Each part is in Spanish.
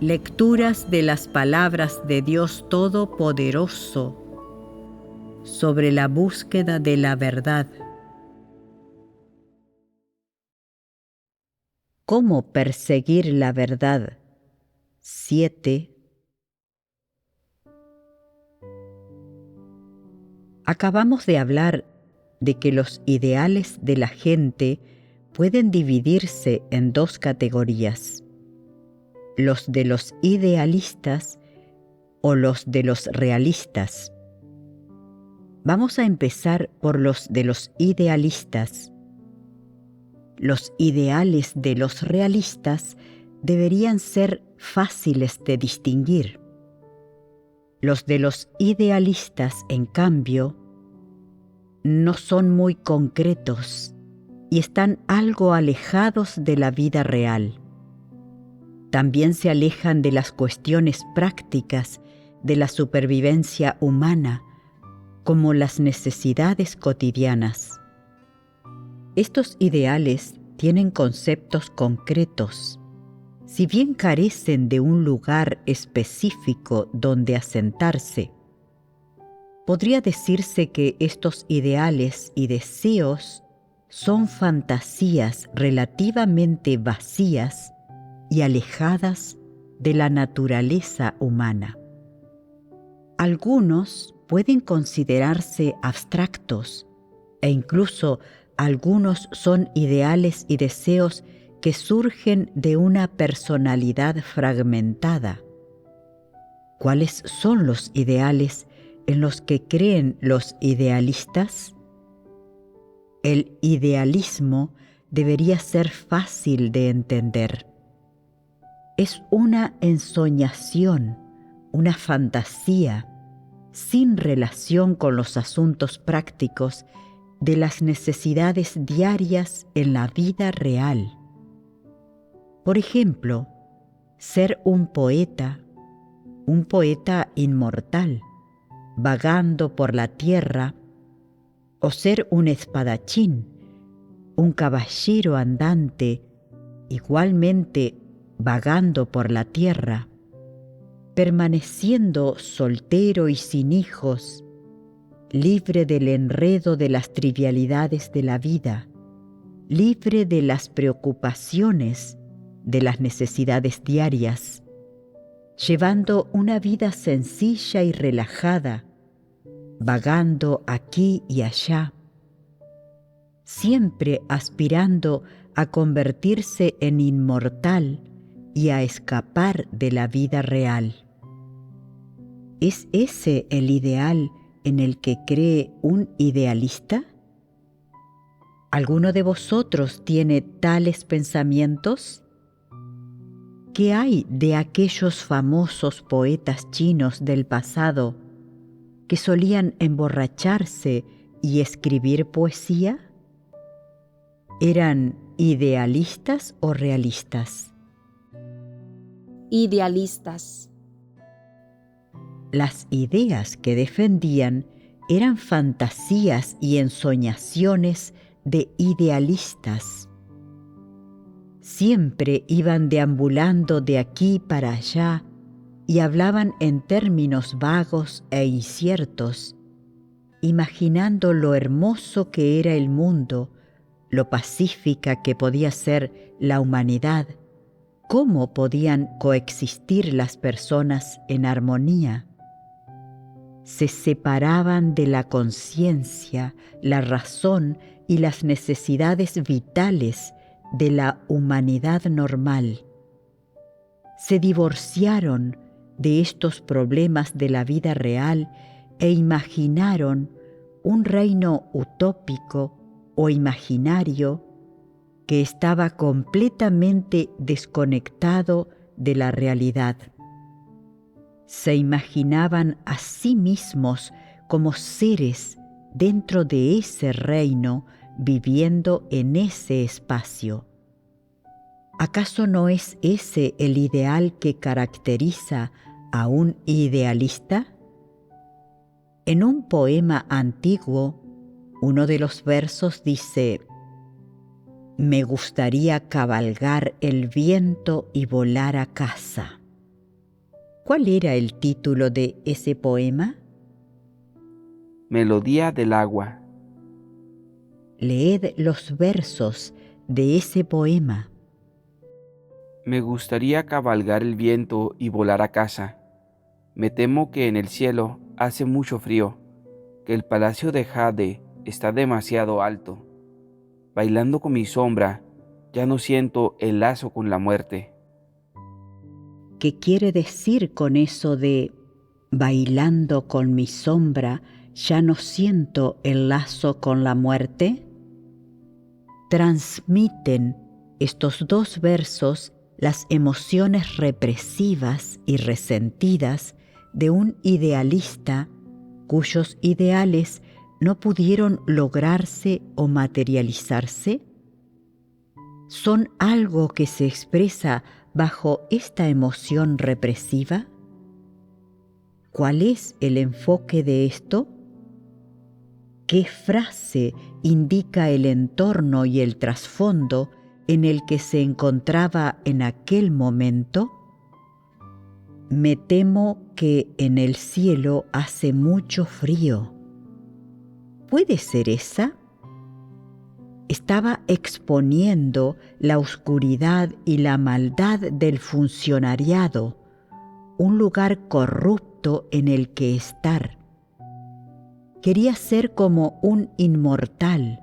Lecturas de las palabras de Dios Todopoderoso sobre la búsqueda de la verdad. ¿Cómo perseguir la verdad? 7. Acabamos de hablar de que los ideales de la gente pueden dividirse en dos categorías: los de los idealistas o los de los realistas. Vamos a empezar por los de los idealistas. Los ideales de los realistas deberían ser fáciles de distinguir. Los de los idealistas, en cambio, no son muy concretos y están algo alejados de la vida real. También se alejan de las cuestiones prácticas de la supervivencia humana, como las necesidades cotidianas. Estos ideales tienen conceptos concretos. Si bien carecen de un lugar específico donde asentarse, podría decirse que estos ideales y deseos son fantasías relativamente vacías y alejadas de la naturaleza humana. Algunos pueden considerarse abstractos e incluso algunos son ideales y deseos que surgen de una personalidad fragmentada. ¿Cuáles son los ideales en los que creen los idealistas? El idealismo debería ser fácil de entender. Es una ensoñación, una fantasía, sin relación con los asuntos prácticos de las necesidades diarias en la vida real. Por ejemplo, ser un poeta inmortal, vagando por la tierra, o ser un espadachín, un caballero andante, igualmente vagando por la tierra, permaneciendo soltero y sin hijos, libre del enredo de las trivialidades de la vida, libre de las preocupaciones de las necesidades diarias, llevando una vida sencilla y relajada, vagando aquí y allá, siempre aspirando a convertirse en inmortal y a escapar de la vida real. ¿Es ese el ideal en el que cree un idealista? ¿Alguno de vosotros tiene tales pensamientos? ¿Qué hay de aquellos famosos poetas chinos del pasado que solían emborracharse y escribir poesía? ¿Eran idealistas o realistas? Idealistas. Las ideas que defendían eran fantasías y ensoñaciones de idealistas. Siempre iban deambulando de aquí para allá y hablaban en términos vagos e inciertos, imaginando lo hermoso que era el mundo, lo pacífica que podía ser la humanidad, cómo podían coexistir las personas en armonía. Se separaban de la conciencia, la razón y las necesidades vitales de la humanidad normal. Se divorciaron de estos problemas de la vida real e imaginaron un reino utópico o imaginario que estaba completamente desconectado de la realidad. Se imaginaban a sí mismos como seres dentro de ese reino, viviendo en ese espacio. ¿Acaso no es ese el ideal que caracteriza a un idealista? En un poema antiguo, uno de los versos dice: «Me gustaría cabalgar el viento y volar a casa». ¿Cuál era el título de ese poema? Melodía del agua. Leed los versos de ese poema. Me gustaría cabalgar el viento y volar a casa. Me temo que en el cielo hace mucho frío, que el palacio de Jade está demasiado alto. Bailando con mi sombra, ya no siento el lazo con la muerte. ¿Qué quiere decir con eso de bailando con mi sombra, ya no siento el lazo con la muerte? Transmiten estos dos versos las emociones represivas y resentidas de un idealista cuyos ideales no pudieron lograrse o materializarse. ¿Son algo que se expresa bajo esta emoción represiva? ¿Cuál es el enfoque de esto? ¿Qué frase indica el entorno y el trasfondo en el que se encontraba en aquel momento? Me temo que en el cielo hace mucho frío. ¿Puede ser esa? Estaba exponiendo la oscuridad y la maldad del funcionariado, un lugar corrupto en el que estar. Quería ser como un inmortal,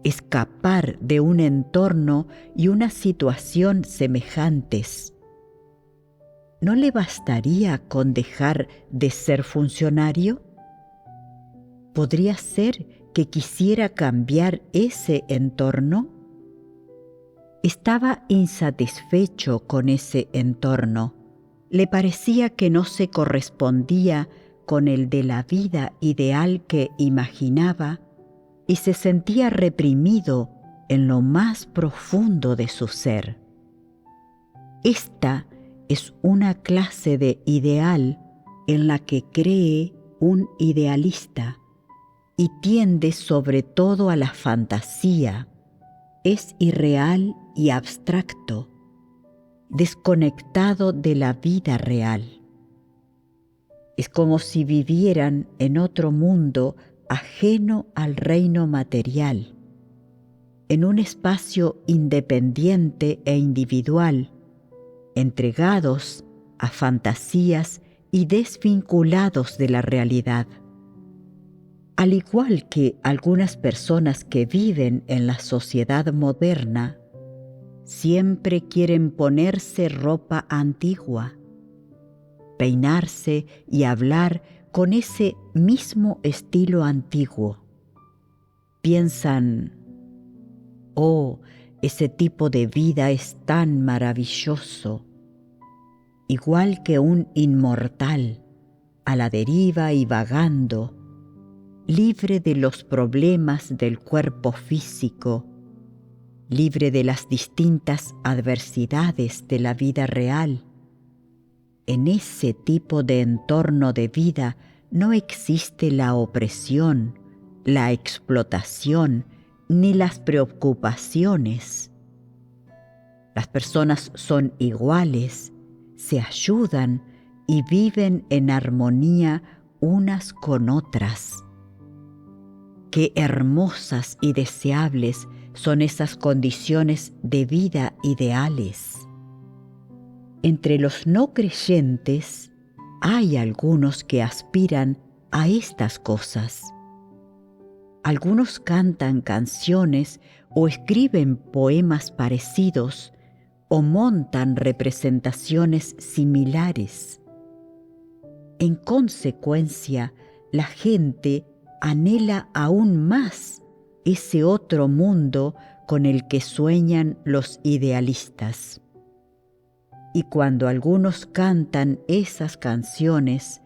escapar de un entorno y una situación semejantes. ¿No le bastaría con dejar de ser funcionario? ¿Podría ser que quisiera cambiar ese entorno? Estaba insatisfecho con ese entorno. Le parecía que no se correspondía con el de la vida ideal que imaginaba y se sentía reprimido en lo más profundo de su ser. Esta es una clase de ideal en la que cree un idealista y tiende sobre todo a la fantasía. Es irreal y abstracto, desconectado de la vida real. Es como si vivieran en otro mundo ajeno al reino material, en un espacio independiente e individual, entregados a fantasías y desvinculados de la realidad. Al igual que algunas personas que viven en la sociedad moderna, siempre quieren ponerse ropa antigua, peinarse y hablar con ese mismo estilo antiguo. Piensan, oh, ese tipo de vida es tan maravilloso, igual que un inmortal, a la deriva y vagando, libre de los problemas del cuerpo físico, libre de las distintas adversidades de la vida real. En ese tipo de entorno de vida no existe la opresión, la explotación, ni las preocupaciones. Las personas son iguales, se ayudan y viven en armonía unas con otras. Qué hermosas y deseables son esas condiciones de vida ideales. Entre los no creyentes hay algunos que aspiran a estas cosas. Algunos cantan canciones o escriben poemas parecidos o montan representaciones similares. En consecuencia, la gente anhela aún más ese otro mundo con el que sueñan los idealistas. Y cuando algunos cantan esas canciones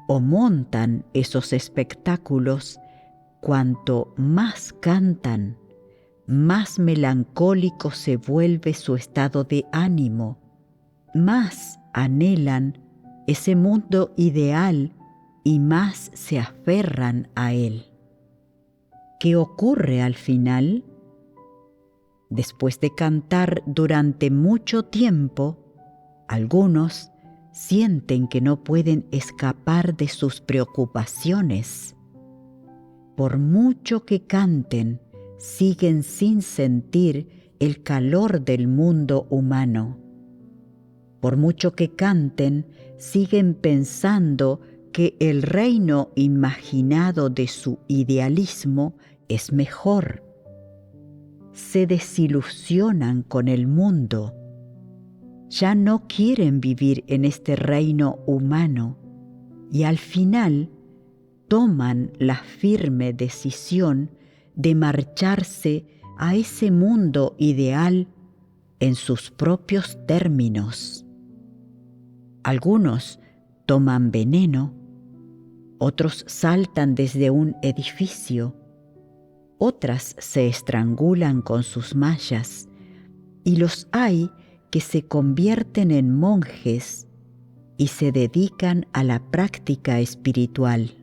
o montan esos espectáculos, cuanto más cantan, más melancólico se vuelve su estado de ánimo, más anhelan ese mundo ideal y más se aferran a él. ¿Qué ocurre al final? Después de cantar durante mucho tiempo, algunos, sienten que no pueden escapar de sus preocupaciones. Por mucho que canten, siguen sin sentir el calor del mundo humano. Por mucho que canten, siguen pensando que el reino imaginado de su idealismo es mejor. Se desilusionan con el mundo. Ya no quieren vivir en este reino humano y al final toman la firme decisión de marcharse a ese mundo ideal en sus propios términos. Algunos toman veneno, otros saltan desde un edificio, otras se estrangulan con sus mallas, y los hay que se convierten en monjes y se dedican a la práctica espiritual.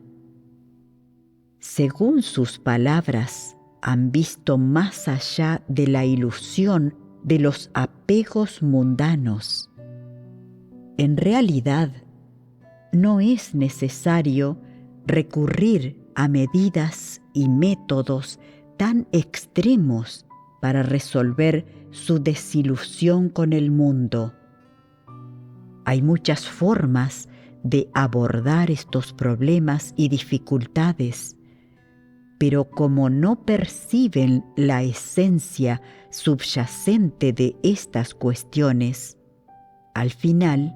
Según sus palabras, han visto más allá de la ilusión de los apegos mundanos. En realidad, no es necesario recurrir a medidas y métodos tan extremos para resolver su desilusión con el mundo. Hay muchas formas de abordar estos problemas y dificultades, pero como no perciben la esencia subyacente de estas cuestiones, al final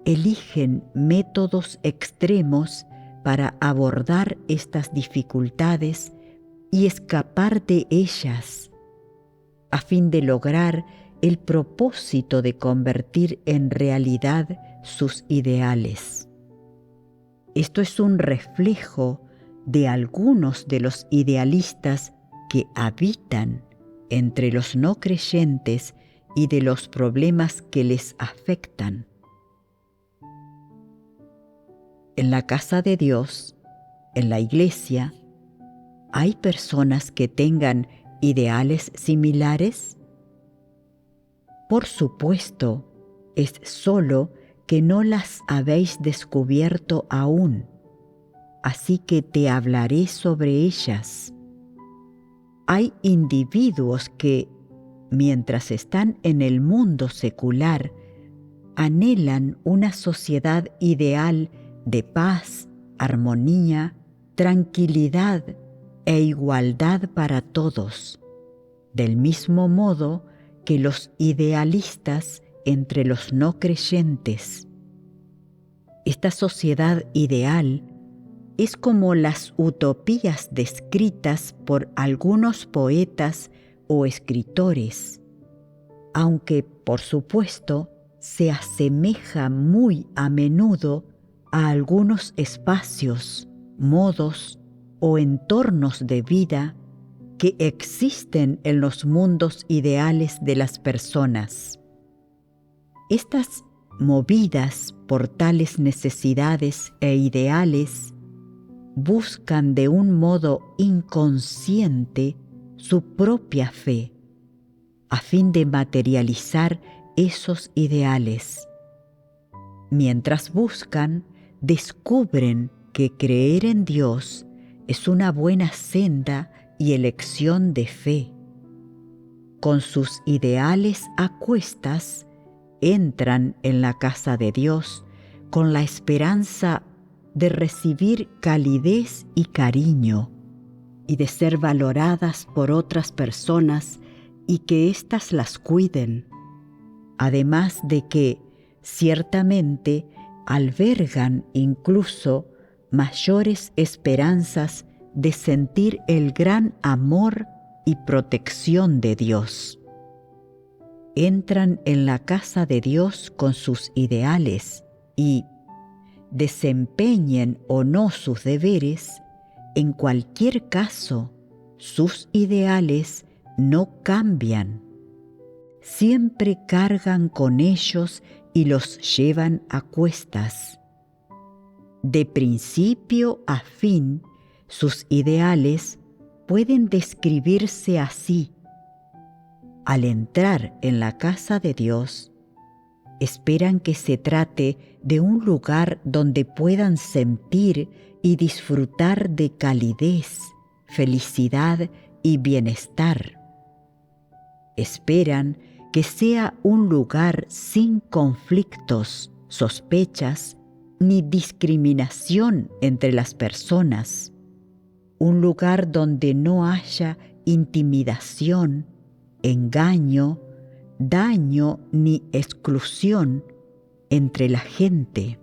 eligen métodos extremos para abordar estas dificultades y escapar de ellas, a fin de lograr el propósito de convertir en realidad sus ideales. Esto es un reflejo de algunos de los idealistas que habitan entre los no creyentes y de los problemas que les afectan. En la casa de Dios, en la iglesia, ¿hay personas que tengan ideales similares? Por supuesto, es solo que no las habéis descubierto aún, así que te hablaré sobre ellas. Hay individuos que, mientras están en el mundo secular, anhelan una sociedad ideal de paz, armonía, tranquilidad e igualdad para todos, del mismo modo que los idealistas entre los no creyentes. Esta sociedad ideal es como las utopías descritas por algunos poetas o escritores, aunque, por supuesto, se asemeja muy a menudo a algunos espacios, modos o entornos de vida que existen en los mundos ideales de las personas. Estas movidas por tales necesidades e ideales buscan de un modo inconsciente su propia fe, a fin de materializar esos ideales. Mientras buscan, descubren que creer en Dios es una buena senda y elección de fe. Con sus ideales a cuestas, entran en la casa de Dios con la esperanza de recibir calidez y cariño, y de ser valoradas por otras personas y que éstas las cuiden, además de que, ciertamente, albergan incluso mayores esperanzas de sentir el gran amor y protección de Dios. Entran en la casa de Dios con sus ideales y, desempeñen o no sus deberes, en cualquier caso, sus ideales no cambian. Siempre cargan con ellos y los llevan a cuestas. De principio a fin, sus ideales pueden describirse así. Al entrar en la casa de Dios, Esperan que se trate de un lugar donde puedan sentir y disfrutar de calidez, felicidad y bienestar. Esperan que sea un lugar sin conflictos, sospechas ni discriminación entre las personas. Un lugar donde no haya intimidación, engaño, daño ni exclusión entre la gente.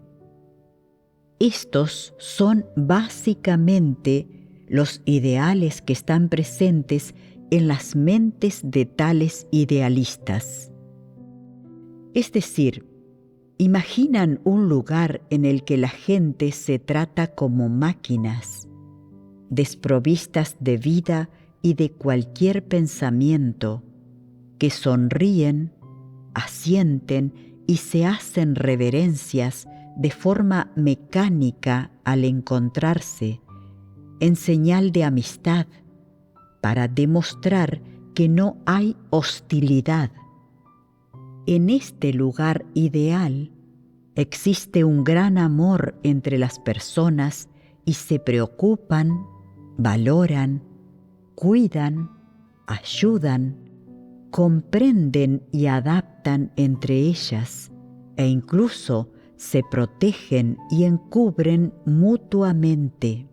Estos son básicamente los ideales que están presentes en las mentes de tales idealistas. Es decir, imaginan un lugar en el que la gente se trata como máquinas, desprovistas de vida y de cualquier pensamiento, que sonríen, asienten y se hacen reverencias de forma mecánica al encontrarse, en señal de amistad, para demostrar que no hay hostilidad. En este lugar ideal existe un gran amor entre las personas y se preocupan, valoran, cuidan, ayudan, comprenden y adaptan entre ellas e incluso se protegen y encubren mutuamente.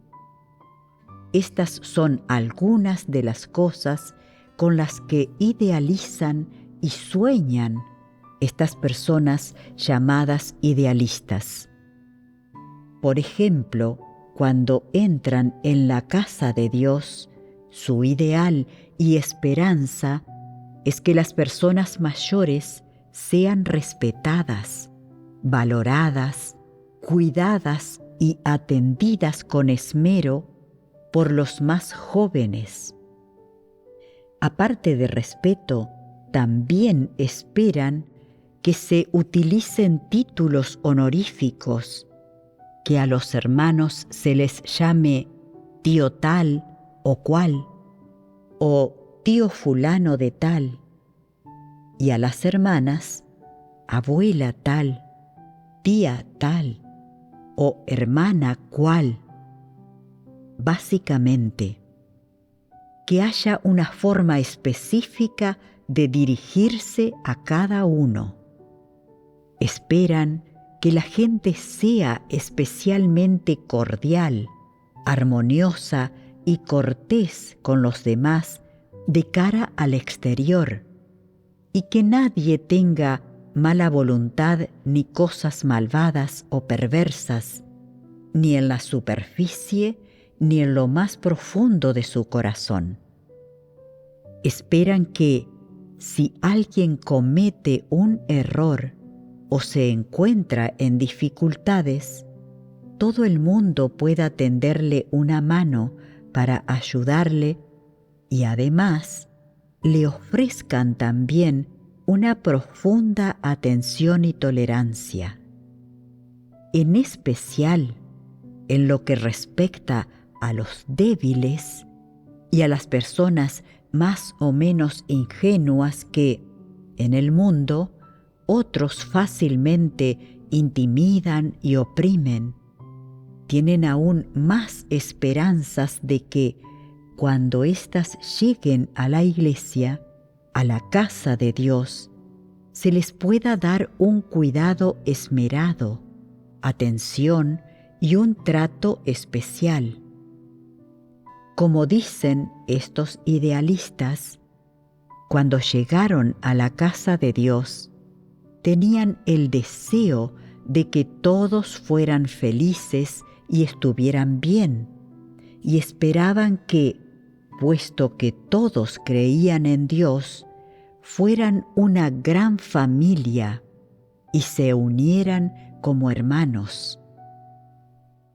Estas son algunas de las cosas con las que idealizan y sueñan estas personas llamadas idealistas. Por ejemplo, cuando entran en la casa de Dios, su ideal y esperanza es que las personas mayores sean respetadas, valoradas, cuidadas y atendidas con esmero por los más jóvenes. Aparte de respeto, también esperan que se utilicen títulos honoríficos, que a los hermanos se les llame tío tal o cual, o tío fulano de tal, y a las hermanas abuela tal, tía tal o hermana cual. Básicamente, que haya una forma específica de dirigirse a cada uno. Esperan que la gente sea especialmente cordial, armoniosa y cortés con los demás de cara al exterior, y que nadie tenga mala voluntad ni cosas malvadas o perversas, ni en la superficie ni en lo más profundo de su corazón. Esperan que, si alguien comete un error o se encuentra en dificultades, todo el mundo pueda tenderle una mano para ayudarle y además le ofrezcan también una profunda atención y tolerancia. En especial, en lo que respecta a los débiles y a las personas más o menos ingenuas que, en el mundo, otros fácilmente intimidan y oprimen, tienen aún más esperanzas de que, cuando éstas lleguen a la iglesia, a la casa de Dios, se les pueda dar un cuidado esmerado, atención y un trato especial. Como dicen estos idealistas, cuando llegaron a la casa de Dios, tenían el deseo de que todos fueran felices y estuvieran bien, y esperaban que, puesto que todos creían en Dios, fueran una gran familia y se unieran como hermanos.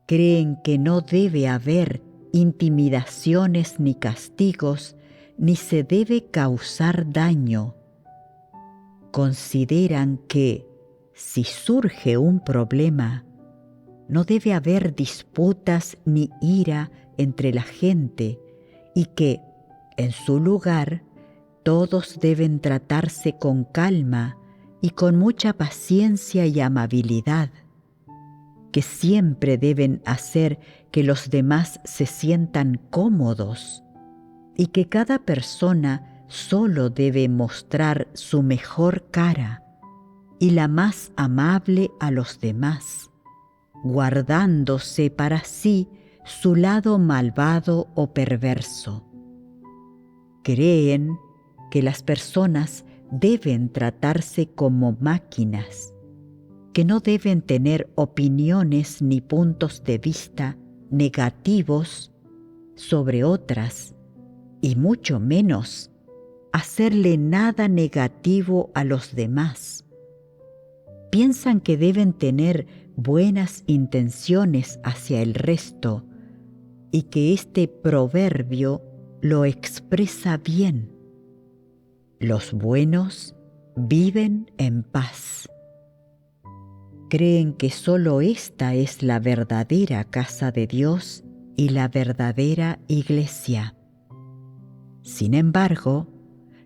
Creen que no debe haber intimidaciones ni castigos, ni se debe causar daño. Consideran que, si surge un problema, no debe haber disputas ni ira entre la gente y que, en su lugar, todos deben tratarse con calma y con mucha paciencia y amabilidad, que siempre deben hacer que los demás se sientan cómodos y que cada persona solo debe mostrar su mejor cara y la más amable a los demás, guardándose para sí su lado malvado o perverso. Creen que las personas deben tratarse como máquinas, que no deben tener opiniones ni puntos de vista negativos sobre otras, y mucho menos hacerle nada negativo a los demás. Piensan que deben tener buenas intenciones hacia el resto y que este proverbio lo expresa bien. Los buenos viven en paz. Creen que solo esta es la verdadera casa de Dios y la verdadera iglesia. Sin embargo,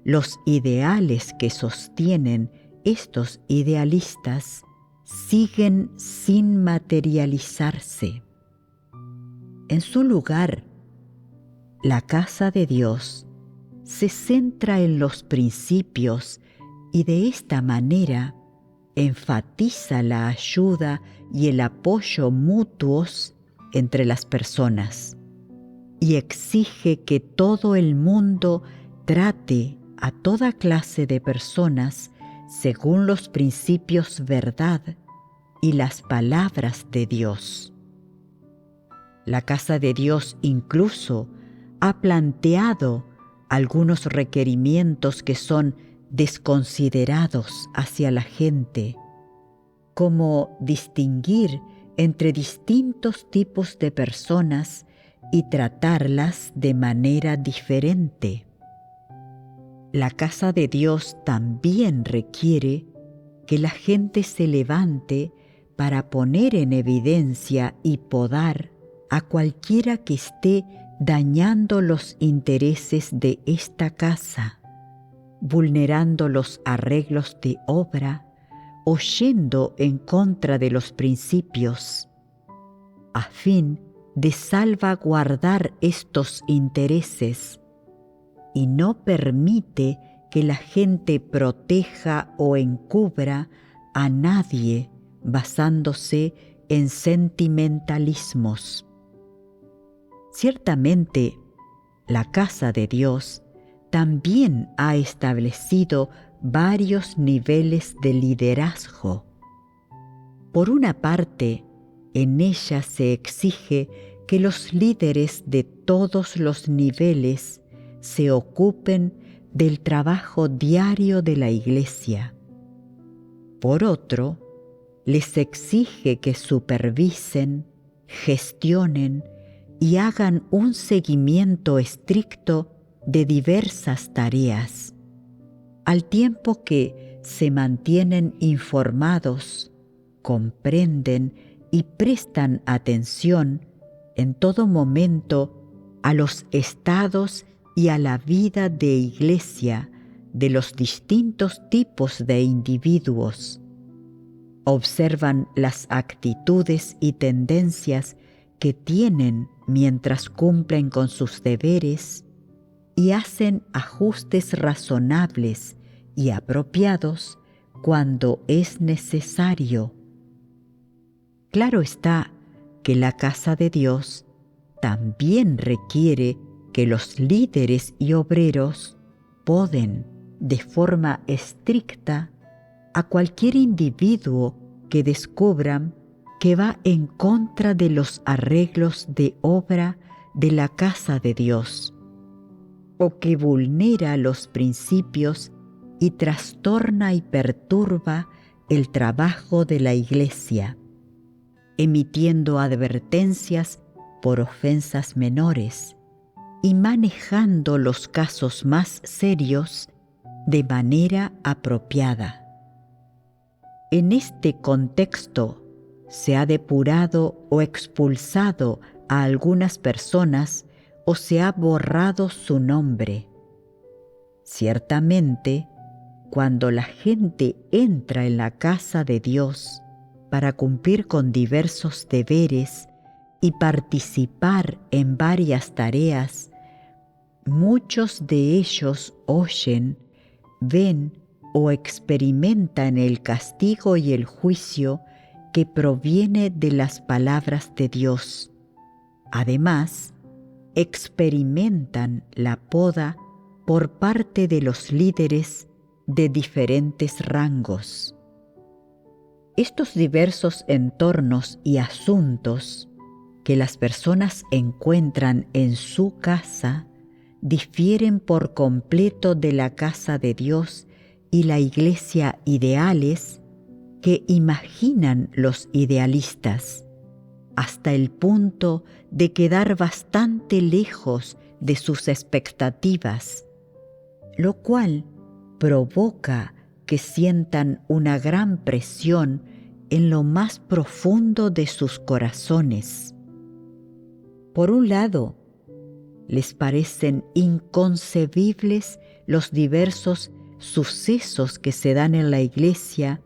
los ideales que sostienen estos idealistas siguen sin materializarse. En su lugar, la casa de Dios se centra en los principios y de esta manera enfatiza la ayuda y el apoyo mutuos entre las personas y exige que todo el mundo trate a toda clase de personas según los principios verdad y las palabras de Dios. La casa de Dios incluso ha planteado algunos requerimientos que son desconsiderados hacia la gente, como distinguir entre distintos tipos de personas y tratarlas de manera diferente. La casa de Dios también requiere que la gente se levante para poner en evidencia y podar a cualquiera que esté dañando los intereses de esta casa, vulnerando los arreglos de obra o yendo en contra de los principios, a fin de salvaguardar estos intereses, y no permite que la gente proteja o encubra a nadie basándose en sentimentalismos. Ciertamente, la casa de Dios también ha establecido varios niveles de liderazgo. Por una parte, en ella se exige que los líderes de todos los niveles se ocupen del trabajo diario de la Iglesia. Por otro, les exige que supervisen, gestionen y hagan un seguimiento estricto de diversas tareas, al tiempo que se mantienen informados, comprenden y prestan atención en todo momento a los estados y a la vida de iglesia de los distintos tipos de individuos. Observan las actitudes y tendencias que tienen mientras cumplen con sus deberes y hacen ajustes razonables y apropiados cuando es necesario. Claro está que la casa de Dios también requiere que los líderes y obreros poden, de forma estricta, a cualquier individuo que descubran que va en contra de los arreglos de obra de la casa de Dios, o que vulnera los principios y trastorna y perturba el trabajo de la Iglesia, emitiendo advertencias por ofensas menores y manejando los casos más serios de manera apropiada. En este contexto se ha depurado o expulsado a algunas personas o se ha borrado su nombre. Ciertamente, cuando la gente entra en la casa de Dios para cumplir con diversos deberes y participar en varias tareas, muchos de ellos oyen, ven o experimentan el castigo y el juicio que proviene de las palabras de Dios. Además, experimentan la poda por parte de los líderes de diferentes rangos. Estos diversos entornos y asuntos que las personas encuentran en su casa difieren por completo de la casa de Dios y la iglesia ideales que imaginan los idealistas, hasta el punto de quedar bastante lejos de sus expectativas, lo cual provoca que sientan una gran presión en lo más profundo de sus corazones. Por un lado, les parecen inconcebibles los diversos sucesos que se dan en la Iglesia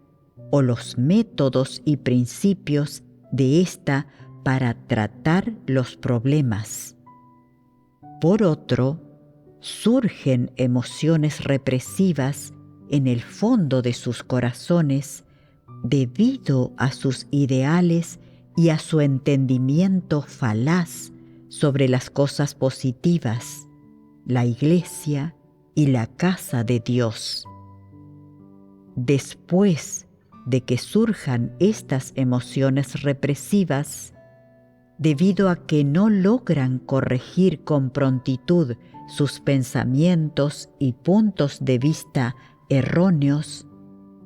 o los métodos y principios de ésta para tratar los problemas. Por otro, surgen emociones represivas en el fondo de sus corazones debido a sus ideales y a su entendimiento falaz sobre las cosas positivas, la Iglesia y la casa de Dios. Después de que surjan estas emociones represivas, debido a que no logran corregir con prontitud sus pensamientos y puntos de vista erróneos,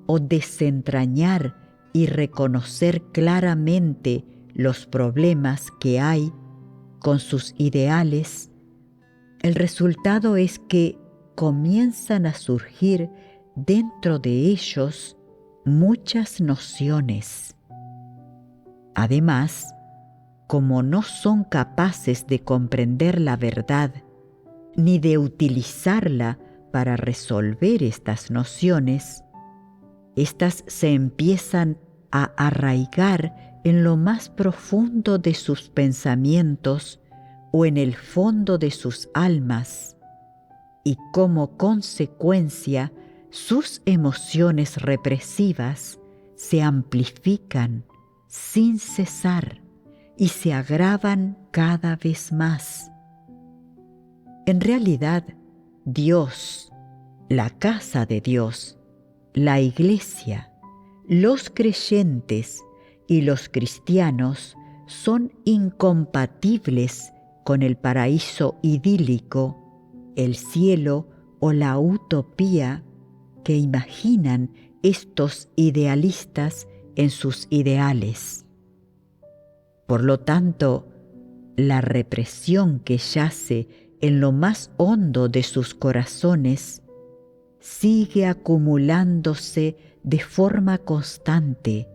o desentrañar y reconocer claramente los problemas que hay con sus ideales, el resultado es que comienzan a surgir dentro de ellos muchas nociones. Además, como no son capaces de comprender la verdad ni de utilizarla para resolver estas nociones, estas se empiezan a arraigar en lo más profundo de sus pensamientos o en el fondo de sus almas, y como consecuencia sus emociones represivas se amplifican sin cesar y se agravan cada vez más. En realidad, Dios, la casa de Dios, la Iglesia, los creyentes y los cristianos son incompatibles con el paraíso idílico, el cielo o la utopía que imaginan estos idealistas en sus ideales. Por lo tanto, la represión que yace en lo más hondo de sus corazones sigue acumulándose de forma constante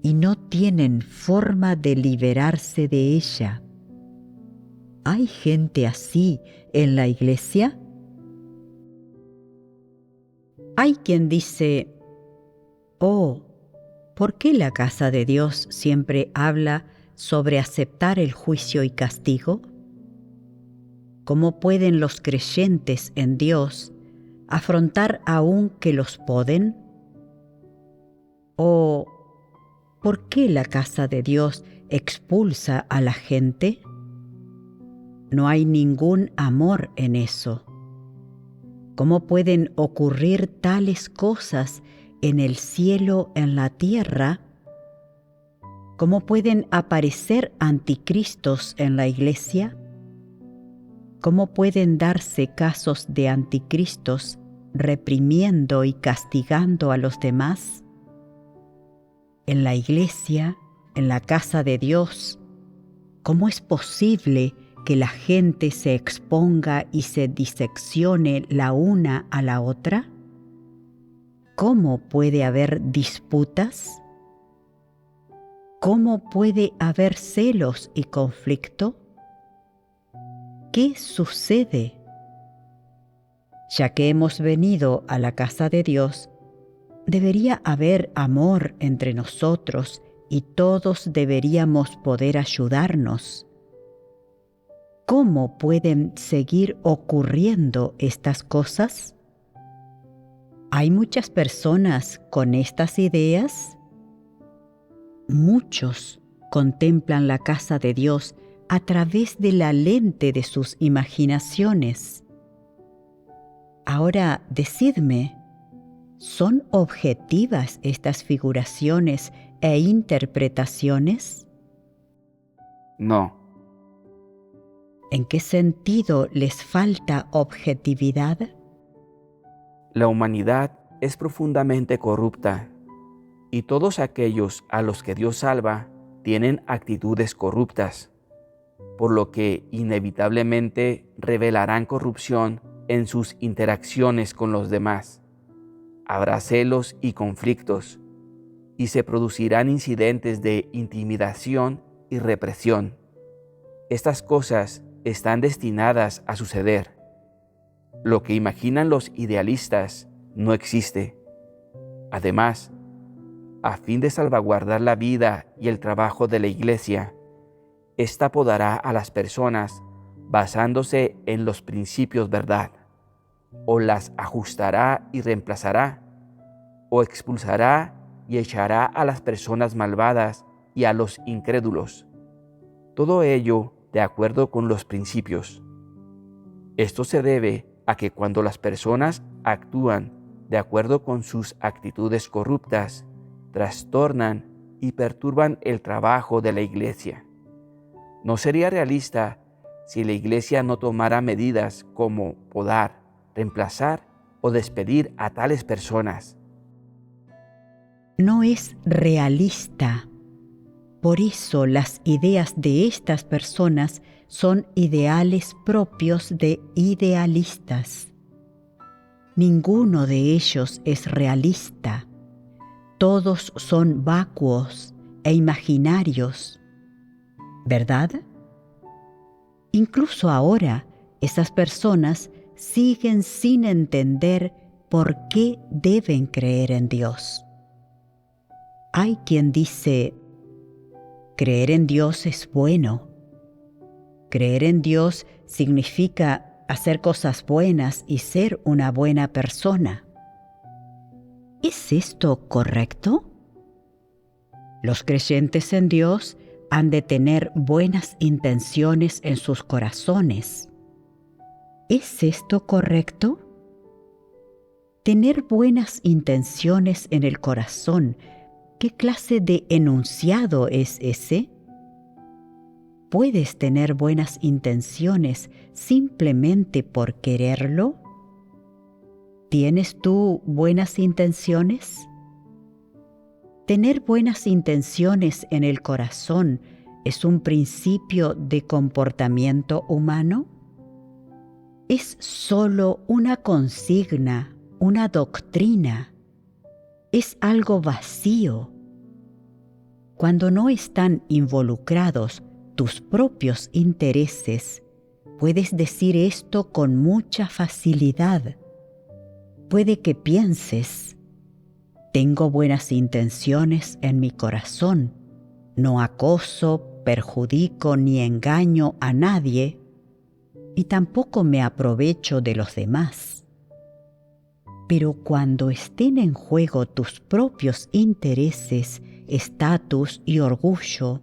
y no tienen forma de liberarse de ella. ¿Hay gente así en la Iglesia? Hay quien dice: «Oh, ¿por qué la casa de Dios siempre habla sobre aceptar el juicio y castigo? ¿Cómo pueden los creyentes en Dios afrontar aún que los poden? ¿O por qué la casa de Dios expulsa a la gente? No hay ningún amor en eso. ¿Cómo pueden ocurrir tales cosas en el cielo, en la tierra? ¿Cómo pueden aparecer anticristos en la Iglesia? ¿Cómo pueden darse casos de anticristos reprimiendo y castigando a los demás? En la Iglesia, en la casa de Dios, ¿cómo es posible que la gente se exponga y se diseccione la una a la otra? ¿Cómo puede haber disputas? ¿Cómo puede haber celos y conflicto? ¿Qué sucede? Ya que hemos venido a la casa de Dios, debería haber amor entre nosotros y todos deberíamos poder ayudarnos. ¿Cómo pueden seguir ocurriendo estas cosas? ¿Hay muchas personas con estas ideas? Muchos contemplan la casa de Dios a través de la lente de sus imaginaciones. Ahora, decidme, ¿son objetivas estas figuraciones e interpretaciones? No. ¿En qué sentido les falta objetividad? La humanidad es profundamente corrupta, y todos aquellos a los que Dios salva tienen actitudes corruptas, por lo que inevitablemente revelarán corrupción en sus interacciones con los demás. Habrá celos y conflictos, y se producirán incidentes de intimidación y represión. Estas cosas están destinadas a suceder. Lo que imaginan los idealistas no existe. Además, a fin de salvaguardar la vida y el trabajo de la Iglesia, ésta podará a las personas basándose en los principios verdad, o las ajustará y reemplazará, o expulsará y echará a las personas malvadas y a los incrédulos. Todo ello de acuerdo con los principios. Esto se debe a que cuando las personas actúan de acuerdo con sus actitudes corruptas, trastornan y perturban el trabajo de la Iglesia. No sería realista si la Iglesia no tomara medidas como podar, reemplazar o despedir a tales personas. No es realista. Por eso las ideas de estas personas son ideales propios de idealistas. Ninguno de ellos es realista. Todos son vacuos e imaginarios, ¿verdad? Incluso ahora, esas personas siguen sin entender por qué deben creer en Dios. Hay quien dice: creer en Dios es bueno. Creer en Dios significa hacer cosas buenas y ser una buena persona. ¿Es esto correcto? Los creyentes en Dios han de tener buenas intenciones en sus corazones. ¿Es esto correcto? Tener buenas intenciones en el corazón, ¿qué clase de enunciado es ese? ¿Puedes tener buenas intenciones simplemente por quererlo? ¿Tienes tú buenas intenciones? Tener buenas intenciones en el corazón es un principio de comportamiento humano. Es solo una consigna, una doctrina. Es algo vacío. Cuando no están involucrados tus propios intereses, puedes decir esto con mucha facilidad. Puede que pienses: tengo buenas intenciones en mi corazón, no acoso, perjudico ni engaño a nadie, y tampoco me aprovecho de los demás. Pero cuando estén en juego tus propios intereses, estatus y orgullo,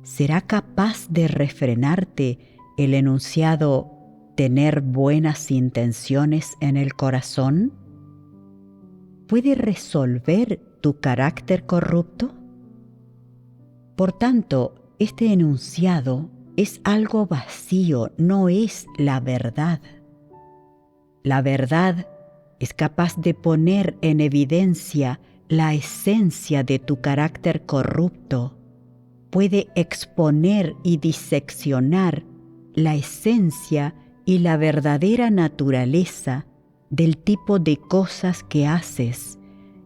¿será capaz de refrenarte el enunciado tener buenas intenciones en el corazón? ¿Puede resolver tu carácter corrupto? Por tanto, este enunciado es algo vacío, no es la verdad. La verdad es capaz de poner en evidencia la esencia de tu carácter corrupto. Puede exponer y diseccionar la esencia y la verdadera naturaleza del tipo de cosas que haces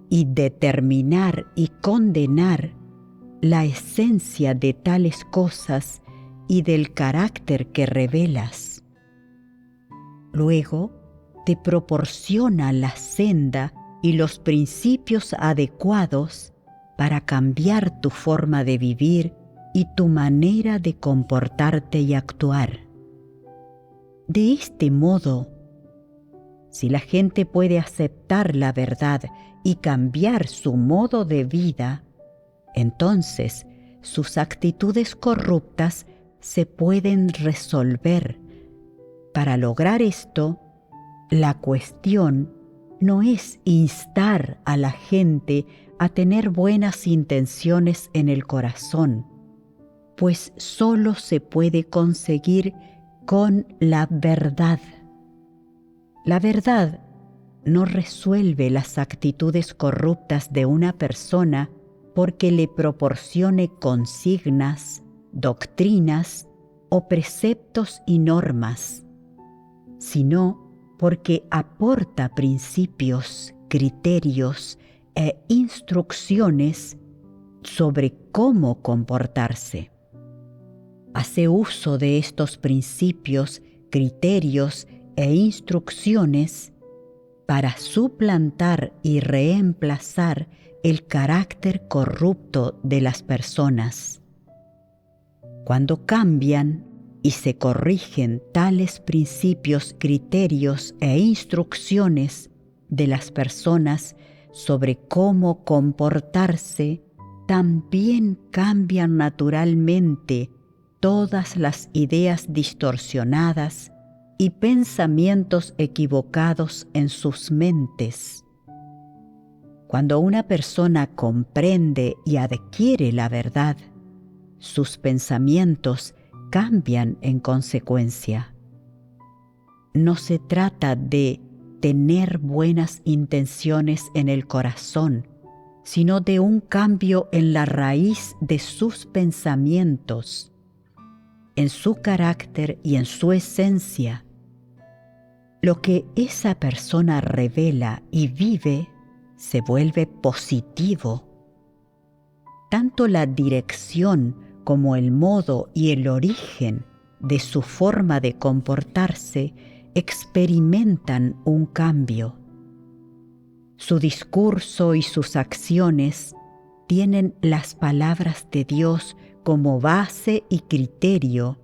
y determinar y condenar la esencia de tales cosas y del carácter que revelas. Luego, te proporciona la senda y los principios adecuados para cambiar tu forma de vivir y tu manera de comportarte y actuar. De este modo, si la gente puede aceptar la verdad y cambiar su modo de vida, entonces sus actitudes corruptas se pueden resolver. Para lograr esto, la cuestión no es instar a la gente a tener buenas intenciones en el corazón, pues solo se puede conseguir con la verdad. La verdad no resuelve las actitudes corruptas de una persona porque le proporcione consignas, doctrinas o preceptos y normas, sino porque aporta principios, criterios e instrucciones sobre cómo comportarse. Hace uso de estos principios, criterios e instrucciones para suplantar y reemplazar el carácter corrupto de las personas. Cuando cambian y se corrigen tales principios, criterios e instrucciones de las personas sobre cómo comportarse, también cambian naturalmente todas las ideas distorsionadas y pensamientos equivocados en sus mentes. Cuando una persona comprende y adquiere la verdad, sus pensamientos cambian en consecuencia. No se trata de tener buenas intenciones en el corazón, sino de un cambio en la raíz de sus pensamientos, en su carácter y en su esencia. Lo que esa persona revela y vive se vuelve positivo. Tanto la dirección como el modo y el origen de su forma de comportarse experimentan un cambio. Su discurso y sus acciones tienen las palabras de Dios como base y criterio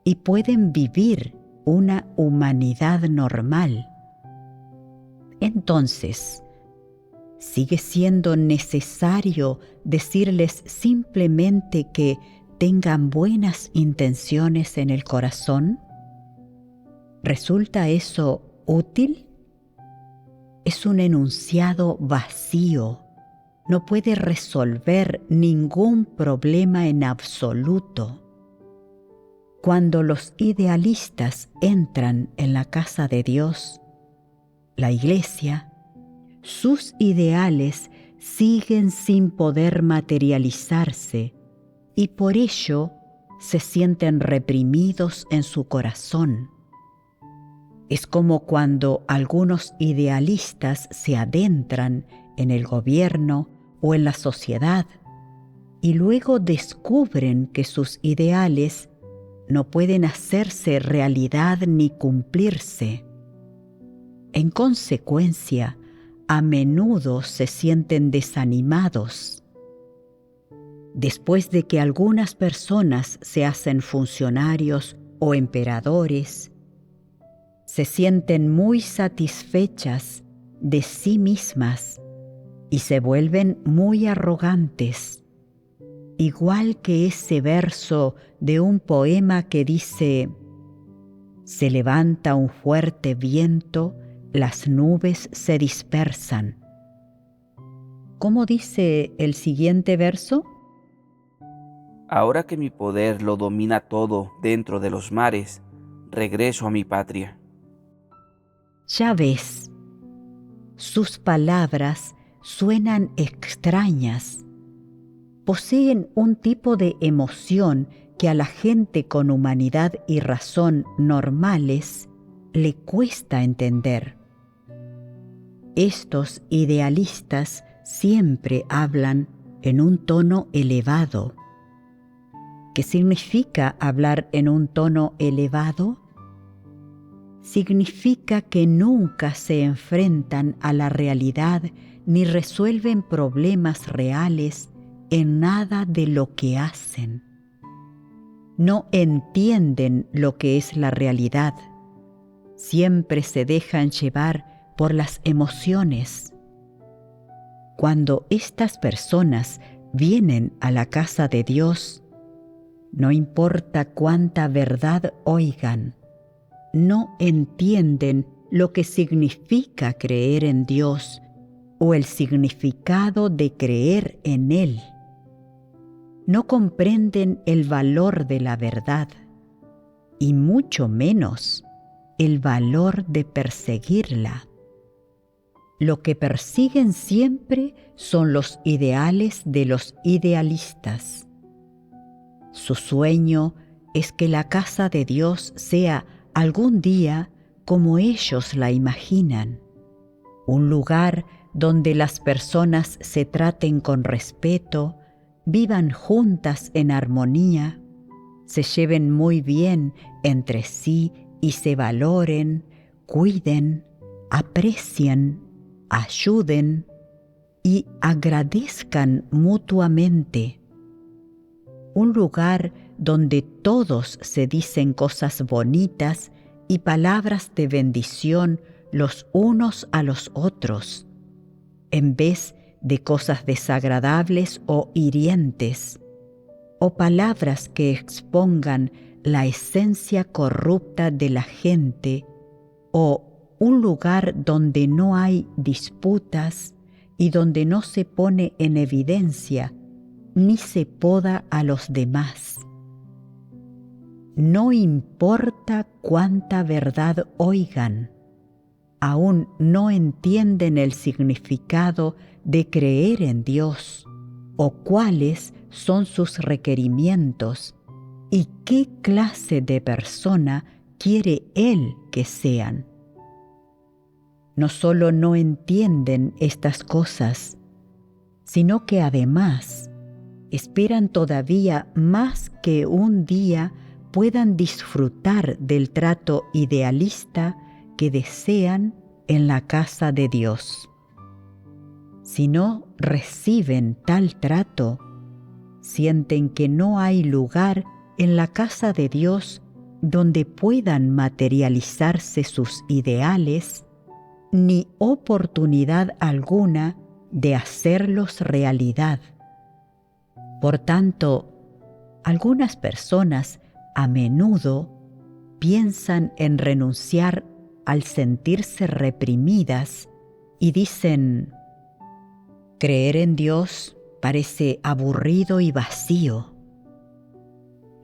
y pueden vivir una humanidad normal. Entonces, ¿sigue siendo necesario decirles simplemente que tengan buenas intenciones en el corazón? ¿Resulta eso útil? Es un enunciado vacío. No puede resolver ningún problema en absoluto. Cuando los idealistas entran en la casa de Dios, la iglesia, sus ideales siguen sin poder materializarse y por ello se sienten reprimidos en su corazón. Es como cuando algunos idealistas se adentran en el gobierno o en la sociedad y luego descubren que sus ideales no pueden hacerse realidad ni cumplirse. En consecuencia, a menudo se sienten desanimados. Después de que algunas personas se hacen funcionarios o emperadores, se sienten muy satisfechas de sí mismas y se vuelven muy arrogantes, igual que ese verso de un poema que dice: «Se levanta un fuerte viento, las nubes se dispersan». ¿Cómo dice el siguiente verso? Ahora que mi poder lo domina todo dentro de los mares, regreso a mi patria. Ya ves, sus palabras suenan extrañas. Poseen un tipo de emoción que a la gente con humanidad y razón normales le cuesta entender. Estos idealistas siempre hablan en un tono elevado. ¿Qué significa hablar en un tono elevado? significa que nunca se enfrentan a la realidad ni resuelven problemas reales en nada de lo que hacen. No entienden lo que es la realidad. Siempre se dejan llevar por las emociones. Cuando estas personas vienen a la casa de Dios, no importa cuánta verdad oigan, no entienden lo que significa creer en Dios o el significado de creer en Él. No comprenden el valor de la verdad y mucho menos el valor de perseguirla. Lo que persiguen siempre son los ideales de los idealistas. Su sueño es que la casa de Dios sea algún día como ellos la imaginan, un lugar donde las personas se traten con respeto, vivan juntas en armonía, se lleven muy bien entre sí y se valoren, cuiden, aprecien, ayuden y agradezcan mutuamente. Un lugar donde todos se dicen cosas bonitas y palabras de bendición los unos a los otros, en vez de cosas desagradables o hirientes, o palabras que expongan la esencia corrupta de la gente, o un lugar donde no hay disputas y donde no se pone en evidencia ni se poda a los demás. No importa cuánta verdad oigan, aún no entienden el significado de creer en Dios o cuáles son sus requerimientos y qué clase de persona quiere Él que sean. No solo no entienden estas cosas, sino que además esperan todavía más que un día puedan disfrutar del trato idealista que desean en la casa de Dios. Si no reciben tal trato, sienten que no hay lugar en la casa de Dios donde puedan materializarse sus ideales, ni oportunidad alguna de hacerlos realidad. Por tanto, algunas personas a menudo piensan en renunciar al sentirse reprimidas y dicen: creer en Dios parece aburrido y vacío.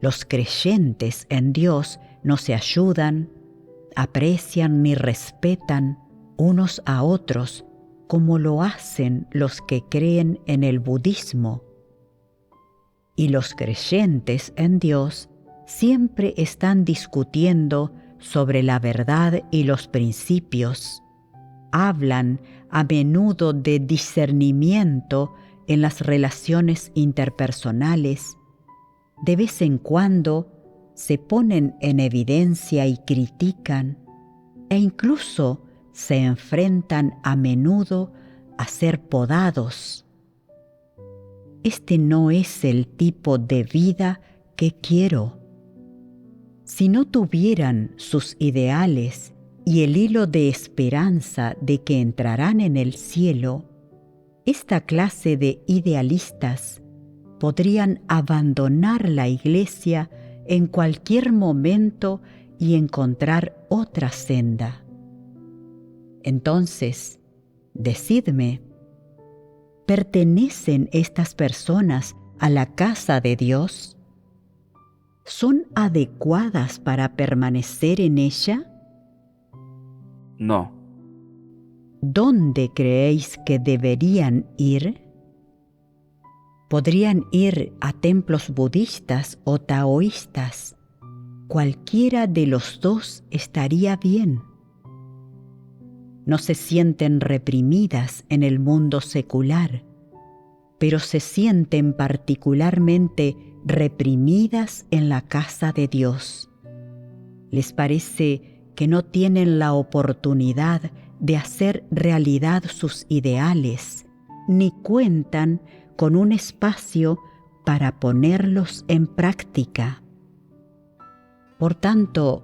Los creyentes en Dios no se ayudan, aprecian ni respetan unos a otros como lo hacen los que creen en el budismo. Y los creyentes en Dios siempre están discutiendo sobre la verdad y los principios. Hablan a menudo de discernimiento en las relaciones interpersonales. De vez en cuando se ponen en evidencia y critican, e incluso se enfrentan a menudo a ser podados. Este no es el tipo de vida que quiero. Si no tuvieran sus ideales y el hilo de esperanza de que entrarán en el cielo, esta clase de idealistas podrían abandonar la iglesia en cualquier momento y encontrar otra senda. Entonces, decidme, ¿pertenecen estas personas a la casa de Dios? ¿Son adecuadas para permanecer en ella? No. ¿Dónde creéis que deberían ir? Podrían ir a templos budistas o taoístas. Cualquiera de los dos estaría bien. No se sienten reprimidas en el mundo secular, pero se sienten particularmente reprimidas en la casa de Dios. Les parece que no tienen la oportunidad de hacer realidad sus ideales, ni cuentan con un espacio para ponerlos en práctica. Por tanto,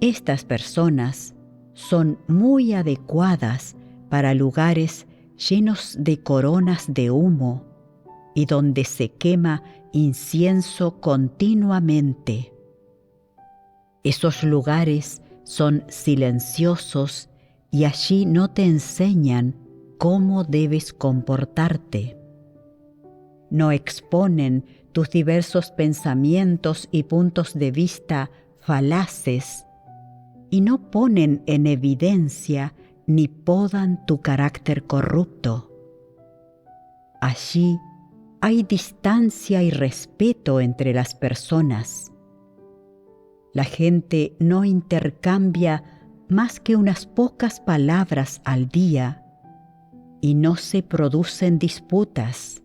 estas personas son muy adecuadas para lugares llenos de coronas de humo y donde se quema incienso continuamente. Esos lugares son silenciosos y allí no te enseñan cómo debes comportarte. No exponen tus diversos pensamientos y puntos de vista falaces y no ponen en evidencia ni podan tu carácter corrupto. Allí hay distancia y respeto entre las personas. La gente no intercambia más que unas pocas palabras al día y no se producen disputas.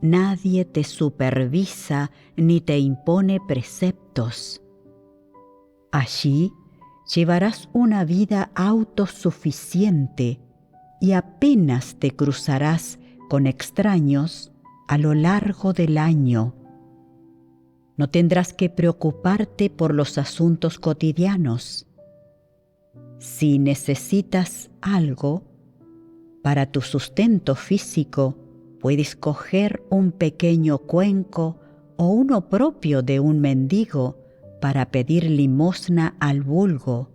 Nadie te supervisa ni te impone preceptos. Allí llevarás una vida autosuficiente y apenas te cruzarás con extraños a lo largo del año. No tendrás que preocuparte por los asuntos cotidianos. Si necesitas algo para tu sustento físico, puedes coger un pequeño cuenco o uno propio de un mendigo para pedir limosna al vulgo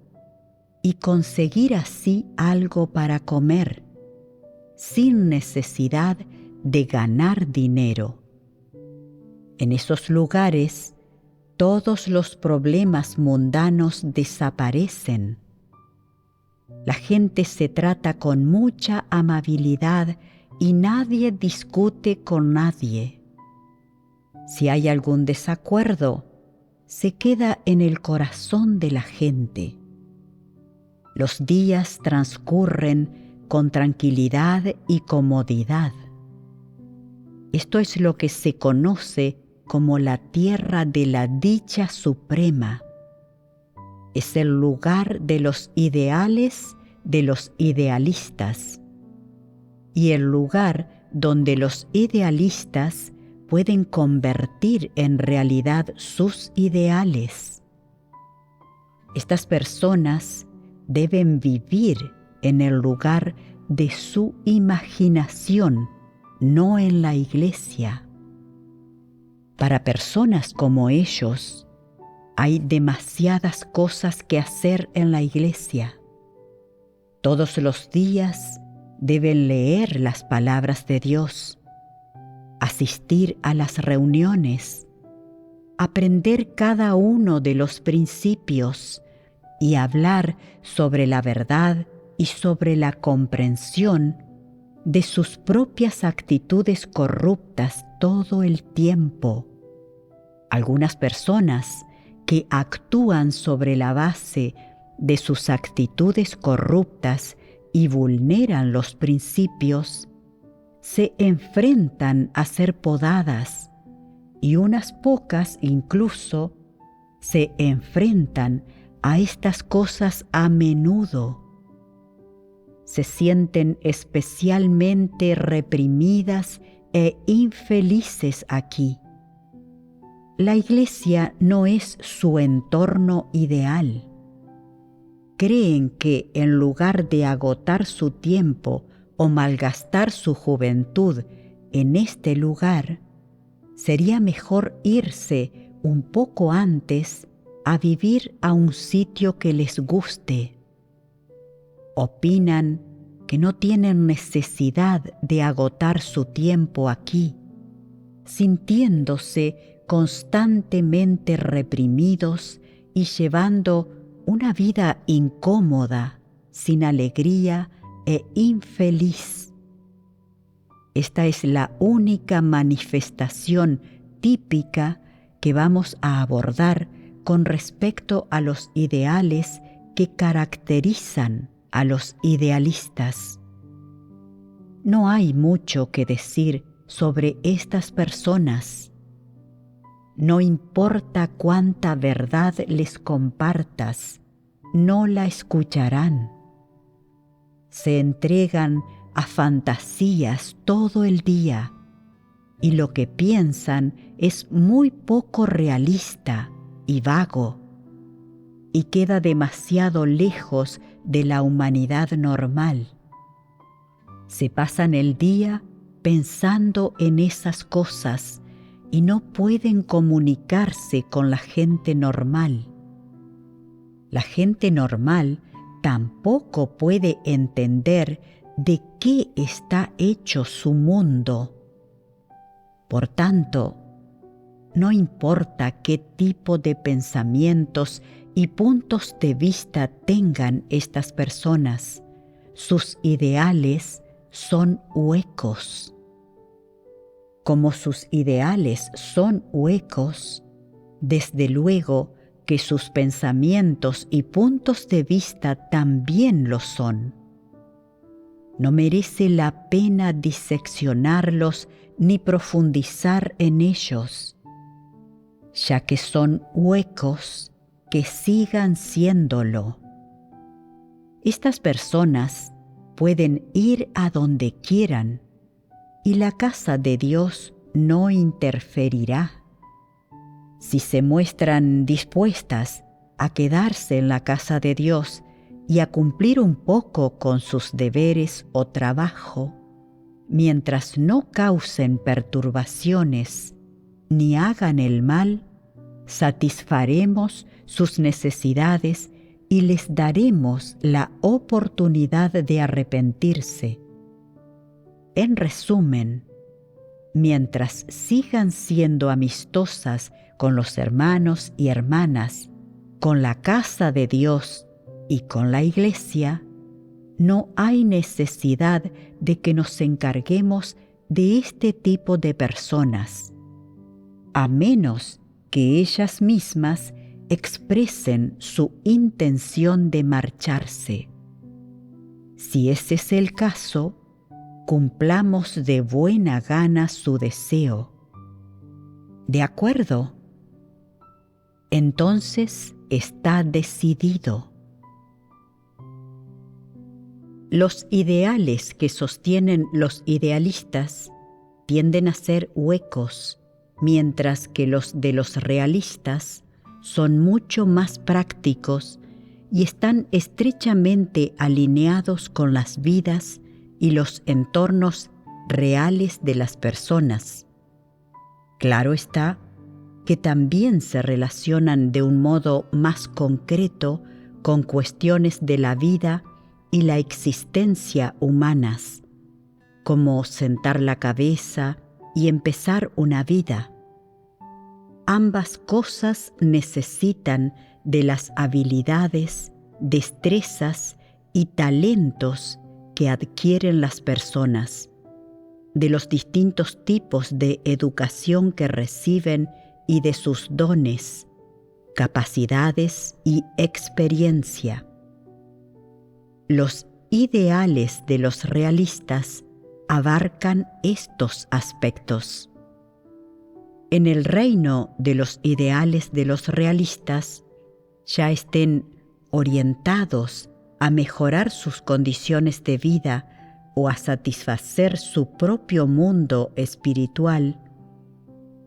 y conseguir así algo para comer, sin necesidad de ganar dinero. En esos lugares, todos los problemas mundanos desaparecen. La gente se trata con mucha amabilidad y nadie discute con nadie. Si hay algún desacuerdo, se queda en el corazón de la gente. Los días transcurren con tranquilidad y comodidad. Esto es lo que se conoce como la tierra de la dicha suprema. Es el lugar de los ideales de los idealistas y el lugar donde los idealistas pueden convertir en realidad sus ideales. Estas personas deben vivir en el lugar de su imaginación, no en la iglesia. Para personas como ellos, hay demasiadas cosas que hacer en la iglesia. Todos los días deben leer las palabras de Dios, asistir a las reuniones, aprender cada uno de los principios y hablar sobre la verdad y sobre la comprensión de sus propias actitudes corruptas todo el tiempo. Algunas personas que actúan sobre la base de sus actitudes corruptas y vulneran los principios, se enfrentan a ser podadas y unas pocas incluso se enfrentan a estas cosas a menudo. Se sienten especialmente reprimidas e infelices aquí. La iglesia no es su entorno ideal. Creen que en lugar de agotar su tiempo o malgastar su juventud en este lugar, sería mejor irse un poco antes a vivir a un sitio que les guste. Opinan que no tienen necesidad de agotar su tiempo aquí, sintiéndose constantemente reprimidos y llevando una vida incómoda, sin alegría e infeliz. Esta es la única manifestación típica que vamos a abordar con respecto a los ideales que caracterizan a los idealistas. No hay mucho que decir sobre estas personas. No importa cuánta verdad les compartas, no la escucharán. Se entregan a fantasías todo el día y lo que piensan es muy poco realista y vago y queda demasiado lejos de la humanidad normal. Se pasan el día pensando en esas cosas y no pueden comunicarse con la gente normal. La gente normal tampoco puede entender de qué está hecho su mundo. Por tanto, no importa qué tipo de pensamientos y puntos de vista tengan estas personas, sus ideales son huecos. Como sus ideales son huecos, desde luego que sus pensamientos y puntos de vista también lo son. No merece la pena diseccionarlos ni profundizar en ellos, ya que son huecos que sigan siéndolo. Estas personas pueden ir a donde quieran y la casa de Dios no interferirá. Si se muestran dispuestas a quedarse en la casa de Dios y a cumplir un poco con sus deberes o trabajo, mientras no causen perturbaciones ni hagan el mal, satisfaremos sus necesidades y les daremos la oportunidad de arrepentirse. En resumen, mientras sigan siendo amistosas con los hermanos y hermanas, con la casa de Dios y con la Iglesia, no hay necesidad de que nos encarguemos de este tipo de personas, a menos que ellas mismas expresen su intención de marcharse. Si ese es el caso, cumplamos de buena gana su deseo. ¿De acuerdo? Entonces está decidido. Los ideales que sostienen los idealistas tienden a ser huecos, mientras que los de los realistas son mucho más prácticos y están estrechamente alineados con las vidas y los entornos reales de las personas. Claro está que también se relacionan de un modo más concreto con cuestiones de la vida y la existencia humanas, como sentar la cabeza y empezar una vida. Ambas cosas necesitan de las habilidades, destrezas y talentos que adquieren las personas, de los distintos tipos de educación que reciben y de sus dones, capacidades y experiencia. Los ideales de los realistas abarcan estos aspectos. En el reino de los ideales de los realistas, ya estén orientados a mejorar sus condiciones de vida o a satisfacer su propio mundo espiritual,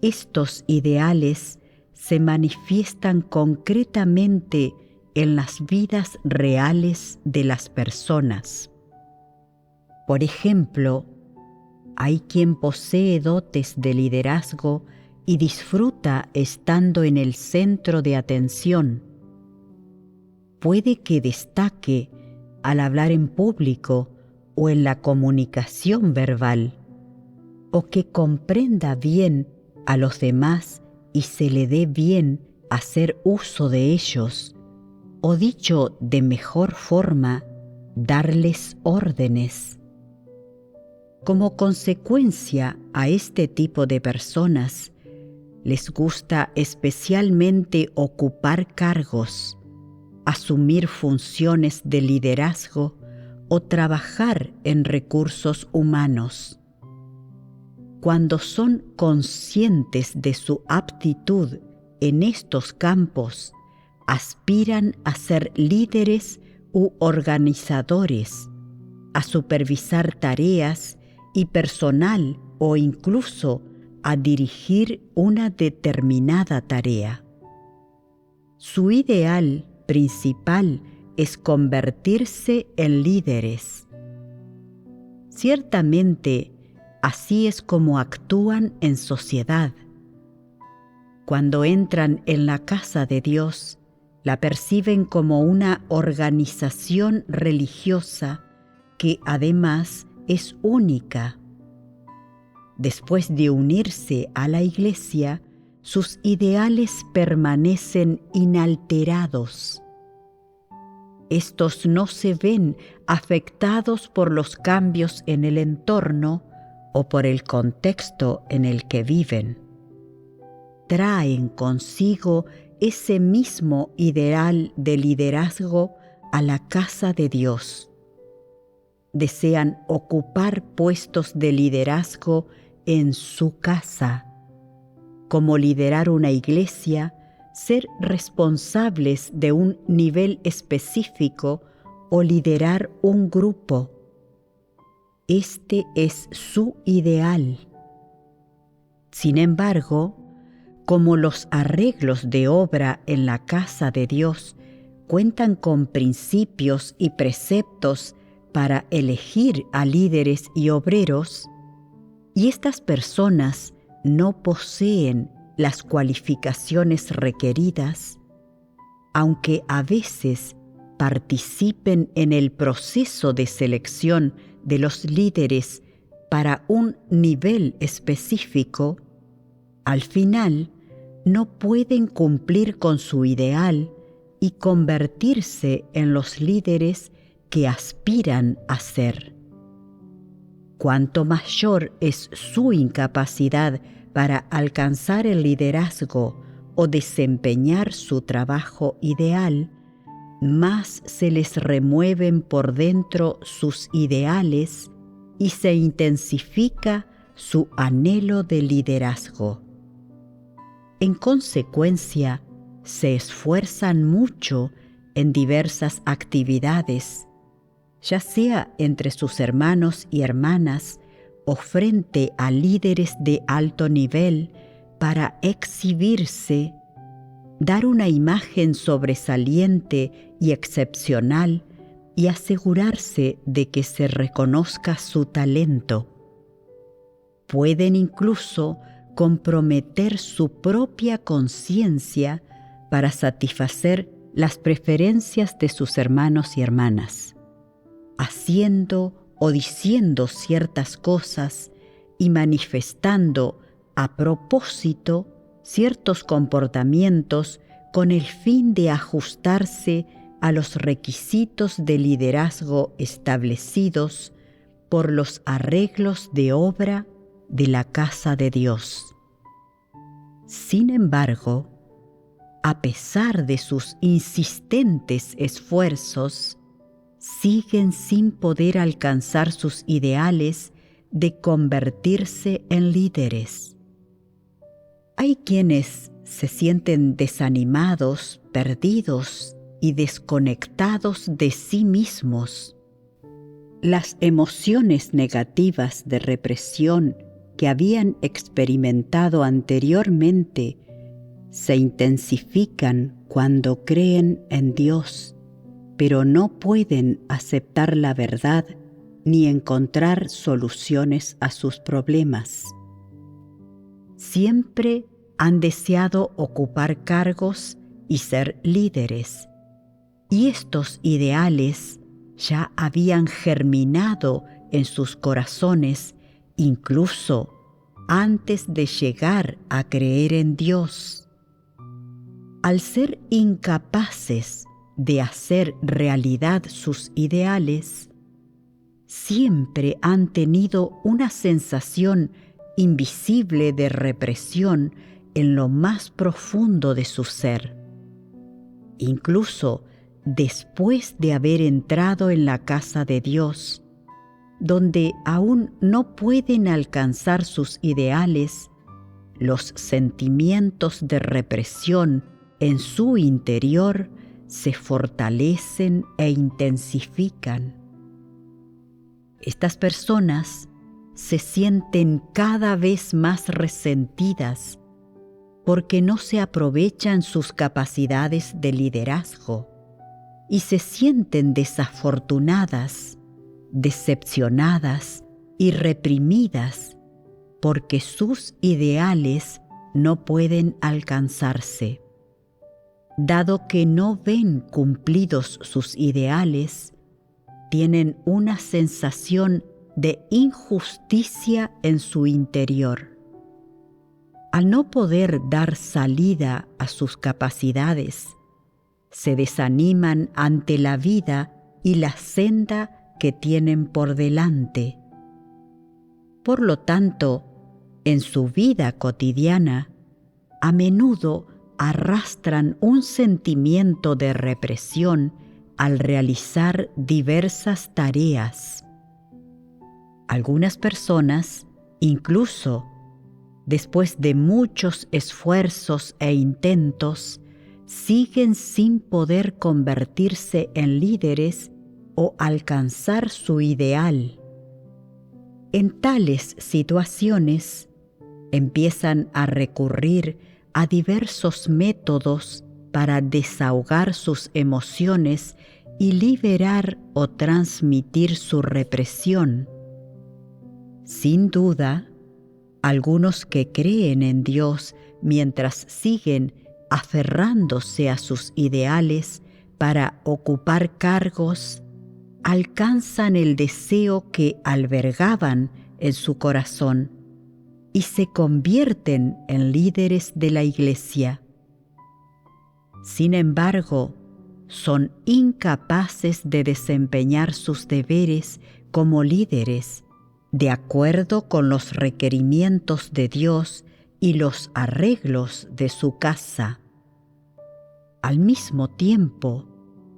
estos ideales se manifiestan concretamente en las vidas reales de las personas. Por ejemplo, hay quien posee dotes de liderazgo y disfruta estando en el centro de atención. Puede que destaque al hablar en público o en la comunicación verbal, o que comprenda bien a los demás y se le dé bien hacer uso de ellos, o dicho de mejor forma, darles órdenes. Como consecuencia a este tipo de personas, les gusta especialmente ocupar cargos, asumir funciones de liderazgo o trabajar en recursos humanos. Cuando son conscientes de su aptitud en estos campos, aspiran a ser líderes u organizadores, a supervisar tareas y personal o incluso a dirigir una determinada tarea. Su ideal principal es convertirse en líderes. Ciertamente, así es como actúan en sociedad. Cuando entran en la casa de Dios, la perciben como una organización religiosa que además es única. Después de unirse a la Iglesia, sus ideales permanecen inalterados. Estos no se ven afectados por los cambios en el entorno o por el contexto en el que viven. Traen consigo ese mismo ideal de liderazgo a la casa de Dios. Desean ocupar puestos de liderazgo en su casa, como liderar una iglesia, ser responsables de un nivel específico o liderar un grupo. Este es su ideal. Sin embargo, como los arreglos de obra en la casa de Dios cuentan con principios y preceptos para elegir a líderes y obreros, y estas personas no poseen las cualificaciones requeridas, aunque a veces participen en el proceso de selección de los líderes para un nivel específico, al final no pueden cumplir con su ideal y convertirse en los líderes que aspiran a ser. Cuanto mayor es su incapacidad para alcanzar el liderazgo o desempeñar su trabajo ideal, más se les remueven por dentro sus ideales y se intensifica su anhelo de liderazgo. En consecuencia, se esfuerzan mucho en diversas actividades, ya sea entre sus hermanos y hermanas o frente a líderes de alto nivel, para exhibirse, dar una imagen sobresaliente y excepcional y asegurarse de que se reconozca su talento. Pueden incluso comprometer su propia conciencia para satisfacer las preferencias de sus hermanos y hermanas, haciendo o diciendo ciertas cosas y manifestando a propósito ciertos comportamientos con el fin de ajustarse a los requisitos de liderazgo establecidos por los arreglos de obra de la casa de Dios. Sin embargo, a pesar de sus insistentes esfuerzos, siguen sin poder alcanzar sus ideales de convertirse en líderes. Hay quienes se sienten desanimados, perdidos y desconectados de sí mismos. Las emociones negativas de represión que habían experimentado anteriormente se intensifican cuando creen en Dios, pero no pueden aceptar la verdad ni encontrar soluciones a sus problemas. Siempre han deseado ocupar cargos y ser líderes, y estos ideales ya habían germinado en sus corazones incluso antes de llegar a creer en Dios. Al ser incapaces de hacer realidad sus ideales, siempre han tenido una sensación invisible de represión en lo más profundo de su ser. Incluso después de haber entrado en la casa de Dios, donde aún no pueden alcanzar sus ideales, los sentimientos de represión en su interior se fortalecen e intensifican. Estas personas se sienten cada vez más resentidas porque no se aprovechan sus capacidades de liderazgo y se sienten desafortunadas, decepcionadas y reprimidas porque sus ideales no pueden alcanzarse. Dado que no ven cumplidos sus ideales, tienen una sensación de injusticia en su interior. Al no poder dar salida a sus capacidades, se desaniman ante la vida y la senda que tienen por delante. Por lo tanto, en su vida cotidiana, a menudo arrastran un sentimiento de represión al realizar diversas tareas. Algunas personas, incluso después de muchos esfuerzos e intentos, siguen sin poder convertirse en líderes o alcanzar su ideal. En tales situaciones, empiezan a recurrir a diversos métodos para desahogar sus emociones y liberar o transmitir su represión. Sin duda, algunos que creen en Dios mientras siguen aferrándose a sus ideales para ocupar cargos, alcanzan el deseo que albergaban en su corazón y se convierten en líderes de la Iglesia. Sin embargo, son incapaces de desempeñar sus deberes como líderes de acuerdo con los requerimientos de Dios y los arreglos de su casa. Al mismo tiempo,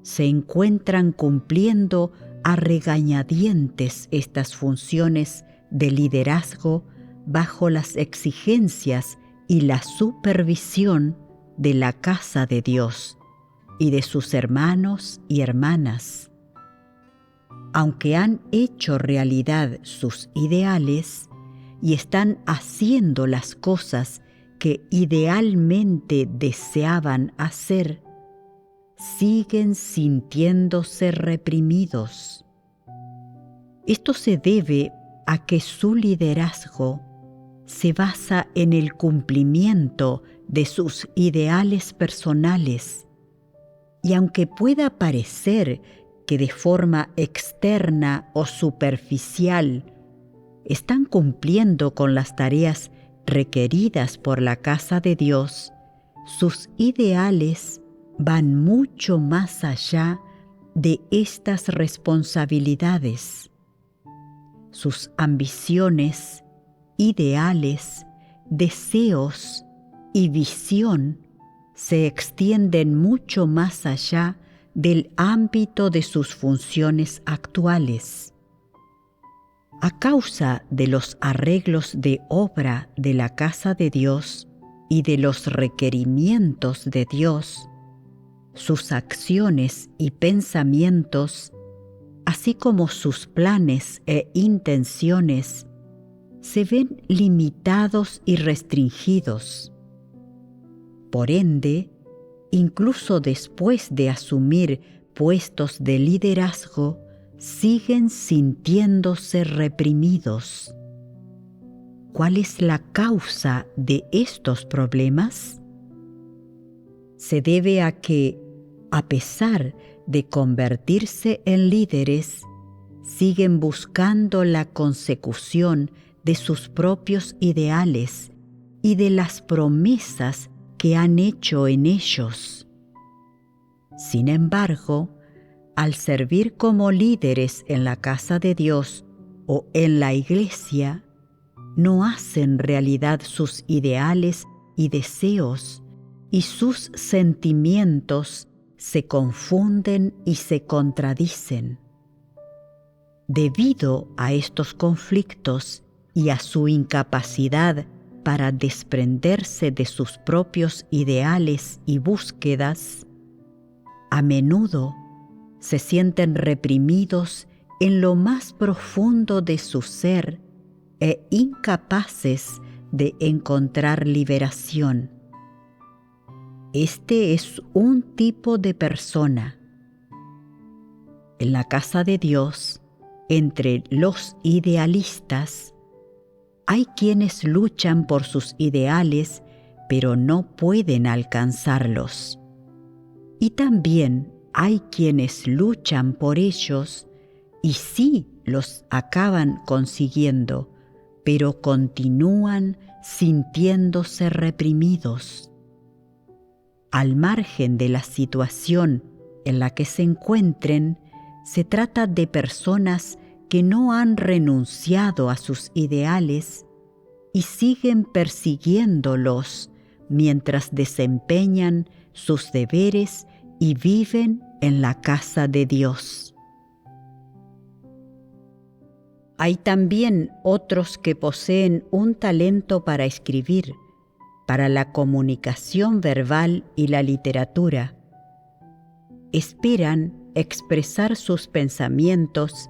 se encuentran cumpliendo a regañadientes estas funciones de liderazgo bajo las exigencias y la supervisión de la casa de Dios y de sus hermanos y hermanas. Aunque han hecho realidad sus ideales y están haciendo las cosas que idealmente deseaban hacer, siguen sintiéndose reprimidos. Esto se debe a que su liderazgo se basa en el cumplimiento de sus ideales personales, y aunque pueda parecer que de forma externa o superficial están cumpliendo con las tareas requeridas por la casa de Dios, sus ideales van mucho más allá de estas responsabilidades. Sus ambiciones, ideales, deseos y visión se extienden mucho más allá del ámbito de sus funciones actuales. A causa de los arreglos de obra de la casa de Dios y de los requerimientos de Dios, sus acciones y pensamientos, así como sus planes e intenciones, se ven limitados y restringidos. Por ende, incluso después de asumir puestos de liderazgo, siguen sintiéndose reprimidos. ¿Cuál es la causa de estos problemas? Se debe a que, a pesar de convertirse en líderes, siguen buscando la consecución de sus propios ideales y de las promesas que han hecho en ellos. Sin embargo, al servir como líderes en la casa de Dios o en la iglesia, no hacen realidad sus ideales y deseos, y sus sentimientos se confunden y se contradicen. Debido a estos conflictos y a su incapacidad para desprenderse de sus propios ideales y búsquedas, a menudo se sienten reprimidos en lo más profundo de su ser e incapaces de encontrar liberación. Este es un tipo de persona. En la casa de Dios, entre los idealistas, hay quienes luchan por sus ideales, pero no pueden alcanzarlos. Y también hay quienes luchan por ellos y sí los acaban consiguiendo, pero continúan sintiéndose reprimidos. Al margen de la situación en la que se encuentren, se trata de personas que no han renunciado a sus ideales y siguen persiguiéndolos mientras desempeñan sus deberes y viven en la casa de Dios. Hay también otros que poseen un talento para escribir, para la comunicación verbal y la literatura. Esperan expresar sus pensamientos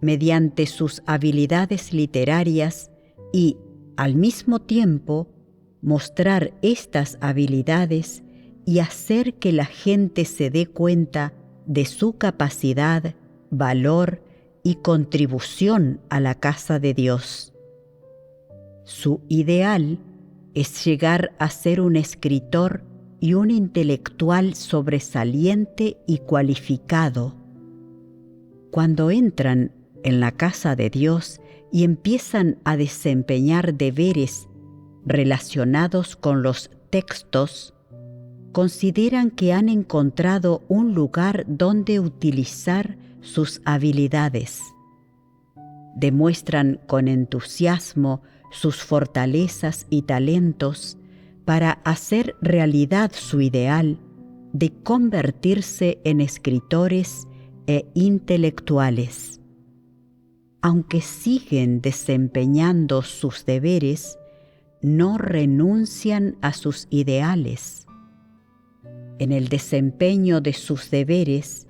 mediante sus habilidades literarias y, al mismo tiempo, mostrar estas habilidades y hacer que la gente se dé cuenta de su capacidad, valor y contribución a la casa de Dios. Su ideal es llegar a ser un escritor y un intelectual sobresaliente y cualificado. Cuando entran en la casa de Dios y empiezan a desempeñar deberes relacionados con los textos, consideran que han encontrado un lugar donde utilizar sus habilidades. Demuestran con entusiasmo sus fortalezas y talentos para hacer realidad su ideal de convertirse en escritores e intelectuales. Aunque siguen desempeñando sus deberes, no renuncian a sus ideales. En el desempeño de sus deberes,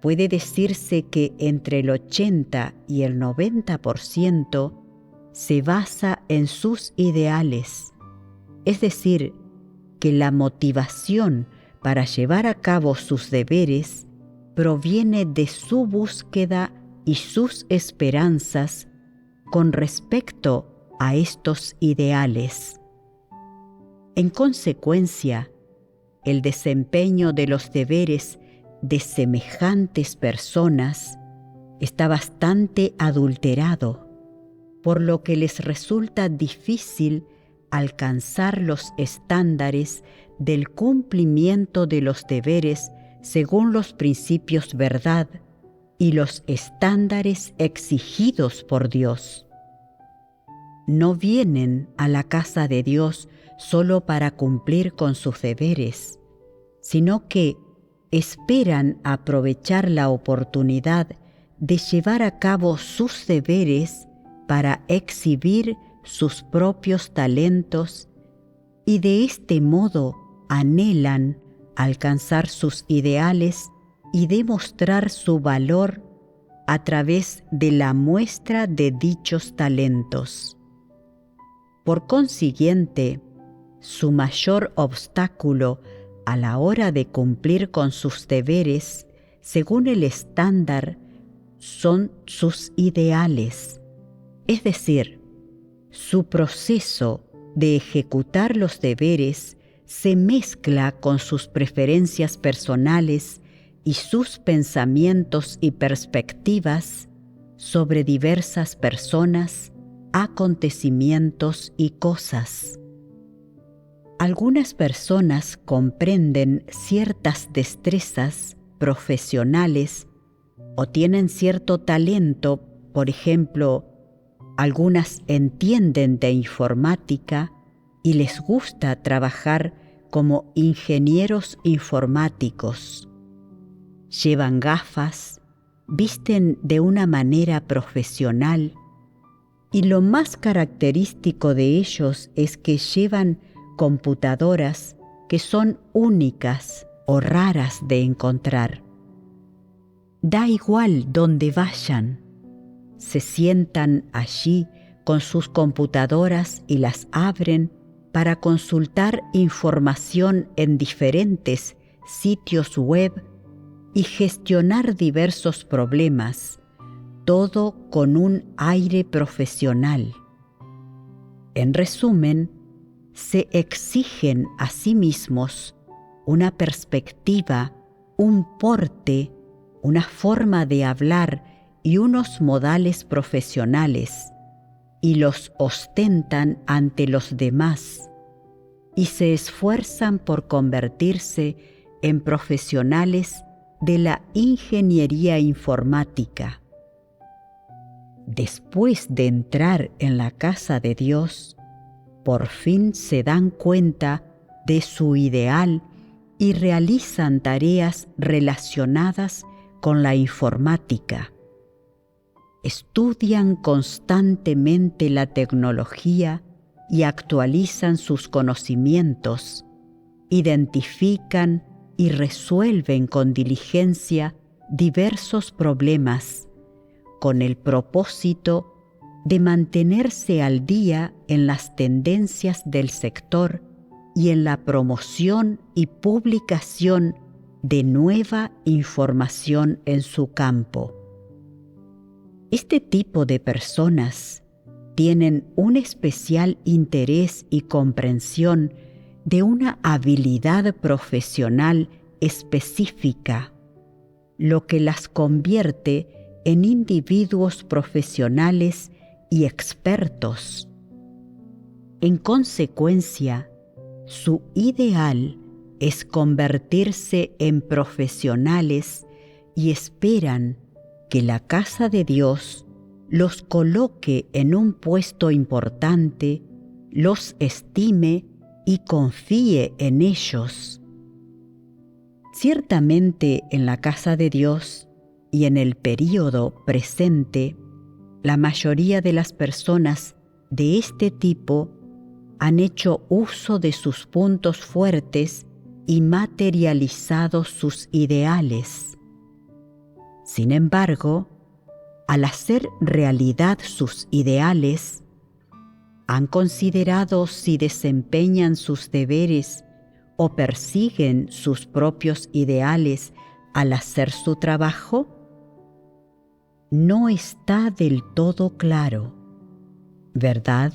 puede decirse que entre el 80 y el 90% se basa en sus ideales, es decir, que la motivación para llevar a cabo sus deberes proviene de su búsqueda y sus esperanzas con respecto a estos ideales. En consecuencia, el desempeño de los deberes de semejantes personas está bastante adulterado, por lo que les resulta difícil alcanzar los estándares del cumplimiento de los deberes según los principios verdad y los estándares exigidos por Dios. No vienen a la casa de Dios solo para cumplir con sus deberes, sino que esperan aprovechar la oportunidad de llevar a cabo sus deberes para exhibir sus propios talentos y de este modo anhelan alcanzar sus ideales y demostrar su valor a través de la muestra de dichos talentos. Por consiguiente, su mayor obstáculo a la hora de cumplir con sus deberes, según el estándar, son sus ideales, es decir, su proceso de ejecutar los deberes se mezcla con sus preferencias personales y sus pensamientos y perspectivas sobre diversas personas, acontecimientos y cosas. Algunas personas comprenden ciertas destrezas profesionales o tienen cierto talento, por ejemplo, algunas entienden de informática y les gusta trabajar como ingenieros informáticos. Llevan gafas, visten de una manera profesional, y lo más característico de ellos es que llevan computadoras que son únicas o raras de encontrar. Da igual dónde vayan, se sientan allí con sus computadoras y las abren para consultar información en diferentes sitios web y gestionar diversos problemas, todo con un aire profesional. En resumen, se exigen a sí mismos una perspectiva, un porte, una forma de hablar y unos modales profesionales, y los ostentan ante los demás, y se esfuerzan por convertirse en profesionales de la ingeniería informática. Después de entrar en la casa de Dios, por fin se dan cuenta de su ideal y realizan tareas relacionadas con la informática. Estudian constantemente la tecnología y actualizan sus conocimientos, identifican y resuelven con diligencia diversos problemas, con el propósito de mantenerse al día en las tendencias del sector y en la promoción y publicación de nueva información en su campo. Este tipo de personas tienen un especial interés y comprensión de una habilidad profesional específica, lo que las convierte en individuos profesionales y expertos. En consecuencia, su ideal es convertirse en profesionales y esperan que la casa de Dios los coloque en un puesto importante, los estime y confíe en ellos. Ciertamente en la casa de Dios y en el período presente, la mayoría de las personas de este tipo han hecho uso de sus puntos fuertes y materializado sus ideales. Sin embargo, al hacer realidad sus ideales, ¿han considerado si desempeñan sus deberes o persiguen sus propios ideales al hacer su trabajo? No está del todo claro, ¿verdad?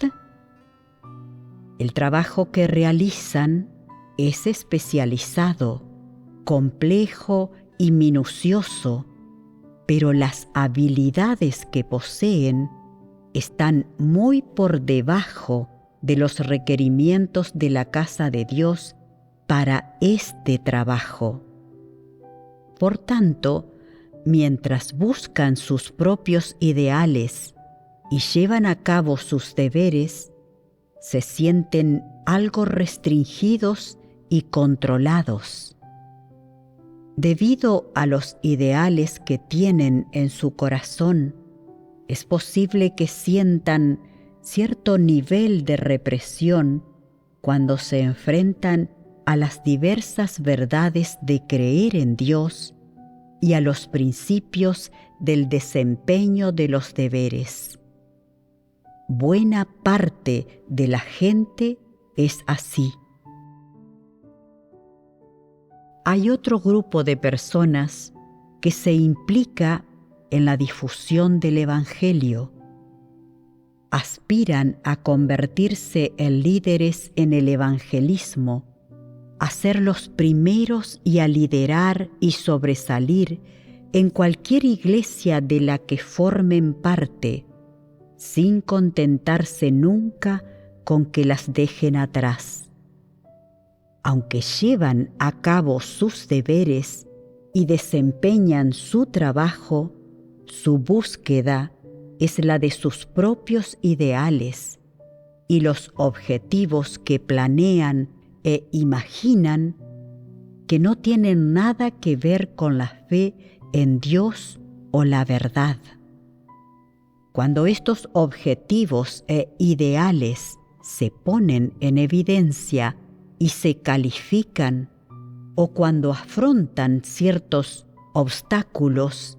El trabajo que realizan es especializado, complejo y minucioso, pero las habilidades que poseen están muy por debajo de los requerimientos de la casa de Dios para este trabajo. Por tanto, mientras buscan sus propios ideales y llevan a cabo sus deberes, se sienten algo restringidos y controlados. Debido a los ideales que tienen en su corazón, es posible que sientan cierto nivel de represión cuando se enfrentan a las diversas verdades de creer en Dios y a los principios del desempeño de los deberes. Buena parte de la gente es así. Hay otro grupo de personas que se implica en la difusión del Evangelio. Aspiran a convertirse en líderes en el evangelismo, a ser los primeros y a liderar y sobresalir en cualquier iglesia de la que formen parte, sin contentarse nunca con que las dejen atrás. Aunque llevan a cabo sus deberes y desempeñan su trabajo, su búsqueda es la de sus propios ideales y los objetivos que planean e imaginan que no tienen nada que ver con la fe en Dios o la verdad. Cuando estos objetivos e ideales se ponen en evidencia y se califican, o cuando afrontan ciertos obstáculos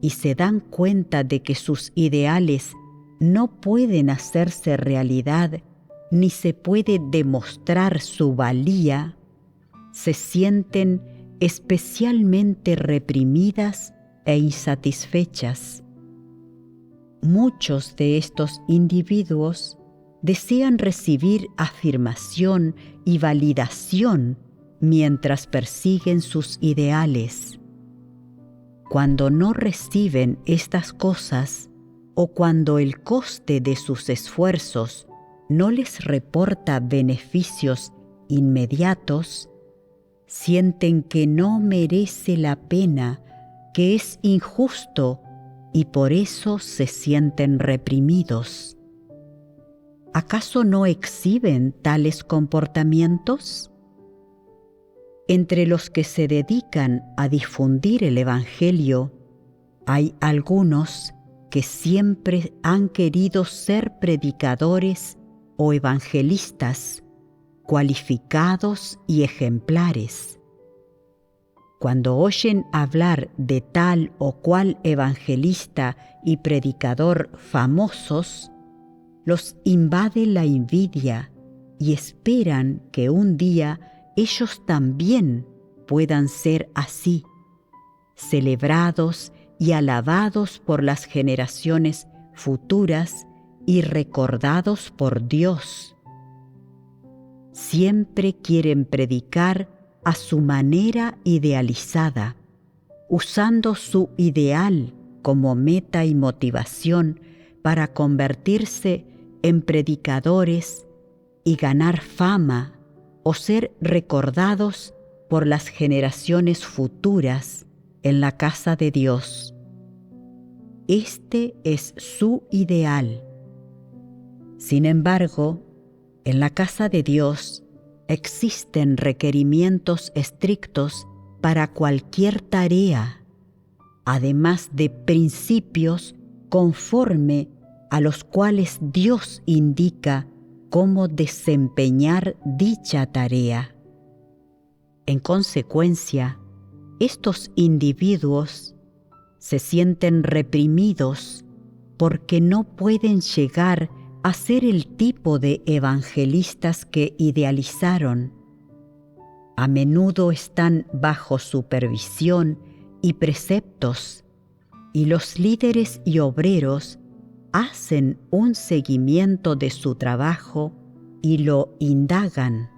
y se dan cuenta de que sus ideales no pueden hacerse realidad ni se puede demostrar su valía, se sienten especialmente reprimidas e insatisfechas. Muchos de estos individuos desean recibir afirmación y validación mientras persiguen sus ideales. Cuando no reciben estas cosas o cuando el coste de sus esfuerzos no les reporta beneficios inmediatos, sienten que no merece la pena, que es injusto y por eso se sienten reprimidos. ¿Acaso no exhiben tales comportamientos? Entre los que se dedican a difundir el Evangelio, hay algunos que siempre han querido ser predicadores o evangelistas, cualificados y ejemplares. Cuando oyen hablar de tal o cual evangelista y predicador famosos, los invade la envidia y esperan que un día ellos también puedan ser así, celebrados y alabados por las generaciones futuras y recordados por Dios. Siempre quieren predicar a su manera idealizada, usando su ideal como meta y motivación para convertirse en predicadores y ganar fama o ser recordados por las generaciones futuras en la casa de Dios. Este es su ideal. Sin embargo, en la casa de Dios existen requerimientos estrictos para cualquier tarea, además de principios conforme a los cuales Dios indica cómo desempeñar dicha tarea. En consecuencia, estos individuos se sienten reprimidos porque no pueden llegar a ser el tipo de evangelistas que idealizaron. A menudo están bajo supervisión y preceptos, y los líderes y obreros hacen un seguimiento de su trabajo y lo indagan.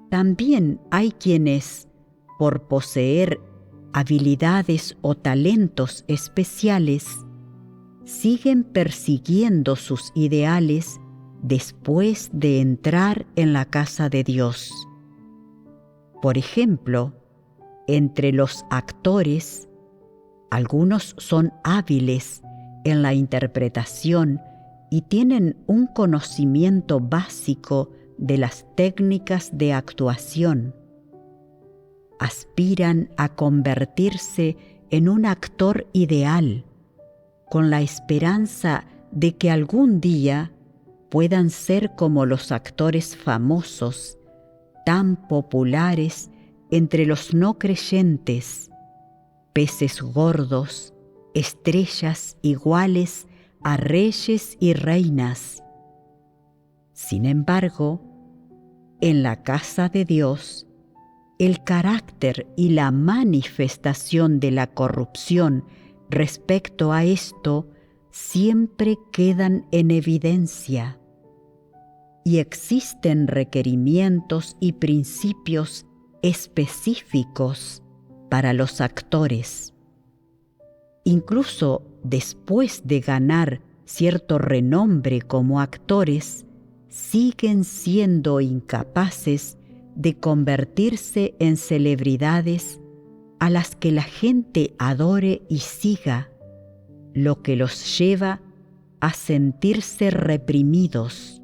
También hay quienes, por poseer habilidades o talentos especiales, siguen persiguiendo sus ideales después de entrar en la casa de Dios. Por ejemplo, entre los actores, algunos son hábiles en la interpretación y tienen un conocimiento básico de las técnicas de actuación. Aspiran a convertirse en un actor ideal, con la esperanza de que algún día puedan ser como los actores famosos, tan populares entre los no creyentes, peces gordos, estrellas iguales a reyes y reinas. Sin embargo, en la casa de Dios, el carácter y la manifestación de la corrupción respecto a esto siempre quedan en evidencia, y existen requerimientos y principios específicos para los actores. Incluso después de ganar cierto renombre como actores, siguen siendo incapaces de convertirse en celebridades a las que la gente adore y siga, lo que los lleva a sentirse reprimidos.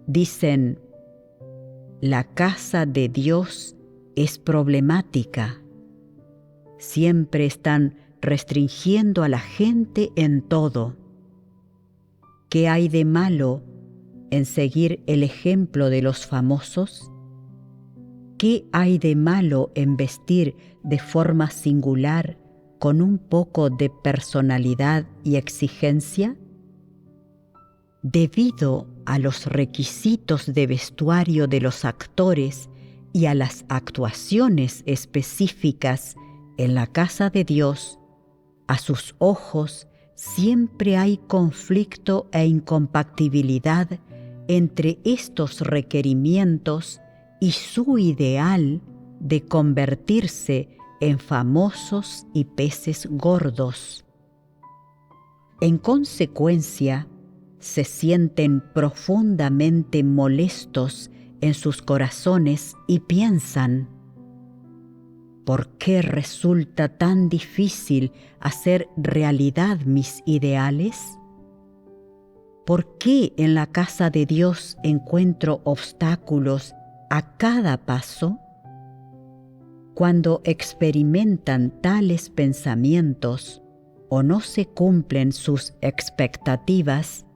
Dicen, la casa de Dios es problemática. Siempre están restringiendo a la gente en todo. ¿Qué hay de malo en seguir el ejemplo de los famosos? ¿Qué hay de malo en vestir de forma singular con un poco de personalidad y exigencia? Debido a los requisitos de vestuario de los actores y a las actuaciones específicas en la casa de Dios, a sus ojos siempre hay conflicto e incompatibilidad entre estos requerimientos y su ideal de convertirse en famosos y peces gordos. En consecuencia, se sienten profundamente molestos en sus corazones y piensan: ¿por qué resulta tan difícil hacer realidad mis ideales? ¿Por qué en la casa de Dios encuentro obstáculos a cada paso? Cuando experimentan tales pensamientos o no se cumplen sus expectativas,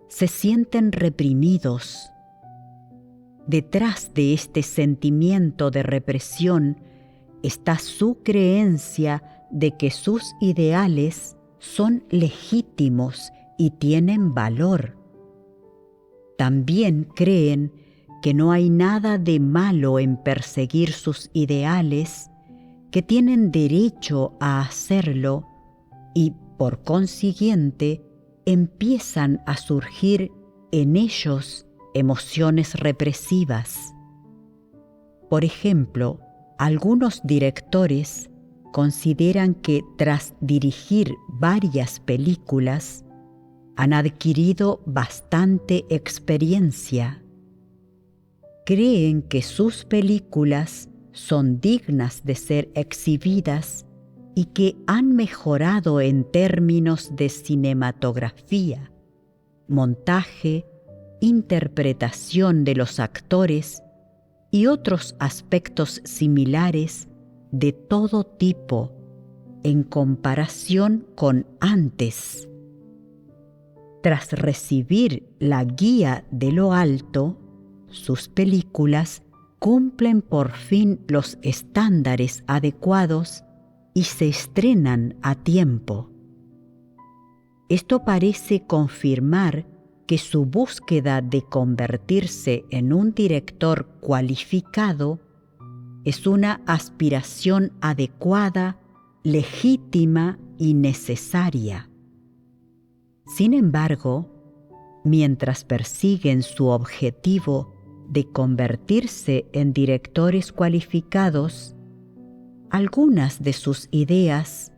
se sienten reprimidos. Detrás de este sentimiento de represión está su creencia de que sus ideales son legítimos y tienen valor. También creen que no hay nada de malo en perseguir sus ideales, que tienen derecho a hacerlo y, por consiguiente, empiezan a surgir en ellos emociones represivas. Por ejemplo, algunos directores consideran que tras dirigir varias películas han adquirido bastante experiencia. Creen que sus películas son dignas de ser exhibidas y que han mejorado en términos de cinematografía, montaje, interpretación de los actores y otros aspectos similares de todo tipo en comparación con antes. Tras recibir la guía de lo alto, sus películas cumplen por fin los estándares adecuados y se estrenan a tiempo. Esto parece confirmar que su búsqueda de convertirse en un director cualificado es una aspiración adecuada, legítima y necesaria. Sin embargo, mientras persiguen su objetivo de convertirse en directores cualificados, algunas de sus ideas,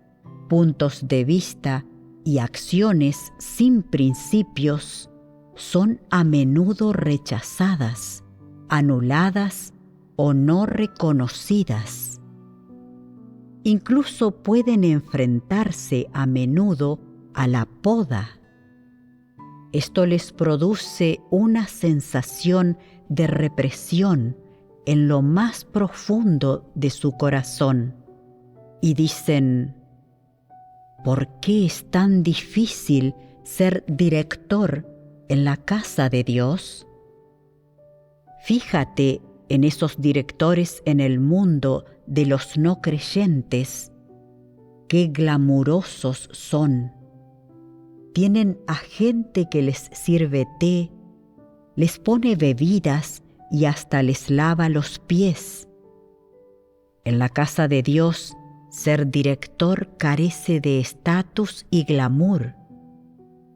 puntos de vista y acciones sin principios son a menudo rechazadas, anuladas o no reconocidas. Incluso pueden enfrentarse a menudo a la poda. Esto les produce una sensación de represión en lo más profundo de su corazón y dicen: ¿por qué es tan difícil ser director en la casa de Dios? Fíjate en esos directores en el mundo de los no creyentes. ¡Qué glamurosos son! Tienen a gente que les sirve té, les pone bebidas y hasta les lava los pies. En la casa de Dios, ser director carece de estatus y glamour,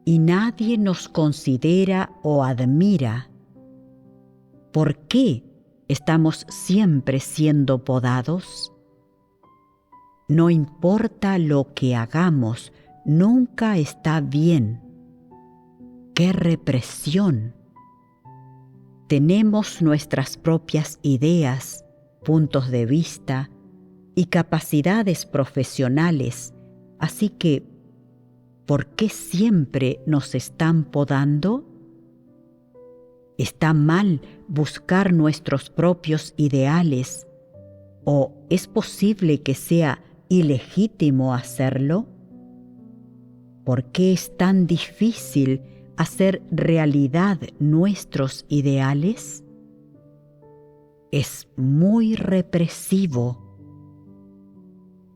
y nadie nos considera o admira. ¿Por qué estamos siempre siendo podados? No importa lo que hagamos, nunca está bien. ¡Qué represión! Tenemos nuestras propias ideas, puntos de vista y capacidades profesionales, así que, ¿por qué siempre nos están podando? ¿Está mal buscar nuestros propios ideales? ¿O es posible que sea ilegítimo hacerlo? ¿Por qué es tan difícil hacer realidad nuestros ideales? Es muy represivo.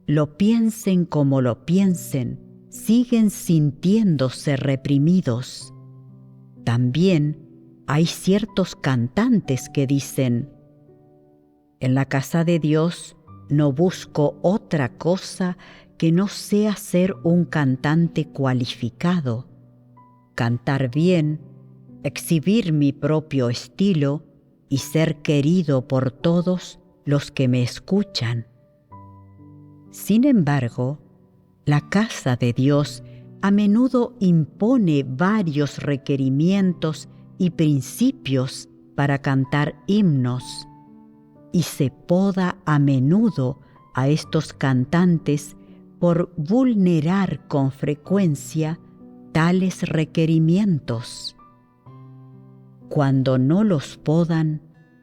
Lo piensen como lo piensen, siguen sintiéndose reprimidos. También hay ciertos cantantes que dicen: en la casa de Dios no busco otra cosa que no sea ser un cantante cualificado, cantar bien, exhibir mi propio estilo y ser querido por todos los que me escuchan. Sin embargo, la casa de Dios a menudo impone varios requerimientos y principios para cantar himnos, y se poda a menudo a estos cantantes por vulnerar con frecuencia tales requerimientos. Cuando no los podan,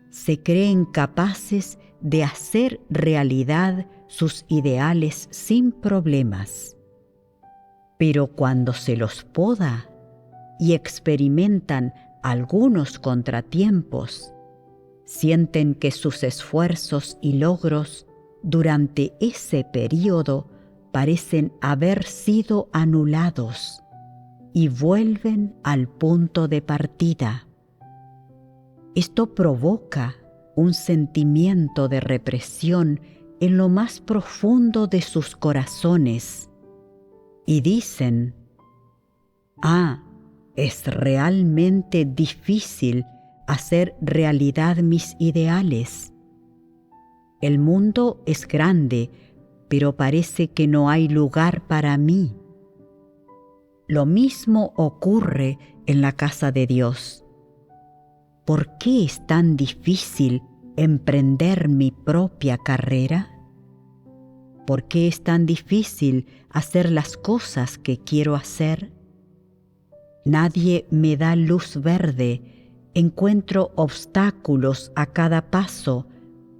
se creen capaces de hacer realidad sus ideales sin problemas. Pero cuando se los poda y experimentan algunos contratiempos, sienten que sus esfuerzos y logros durante ese período parecen haber sido anulados y vuelven al punto de partida. Esto provoca un sentimiento de represión en lo más profundo de sus corazones y dicen: es realmente difícil hacer realidad mis ideales. El mundo es grande, pero parece que no hay lugar para mí. Lo mismo ocurre en la casa de Dios. ¿Por qué es tan difícil emprender mi propia carrera? ¿Por qué es tan difícil hacer las cosas que quiero hacer? Nadie me da luz verde, encuentro obstáculos a cada paso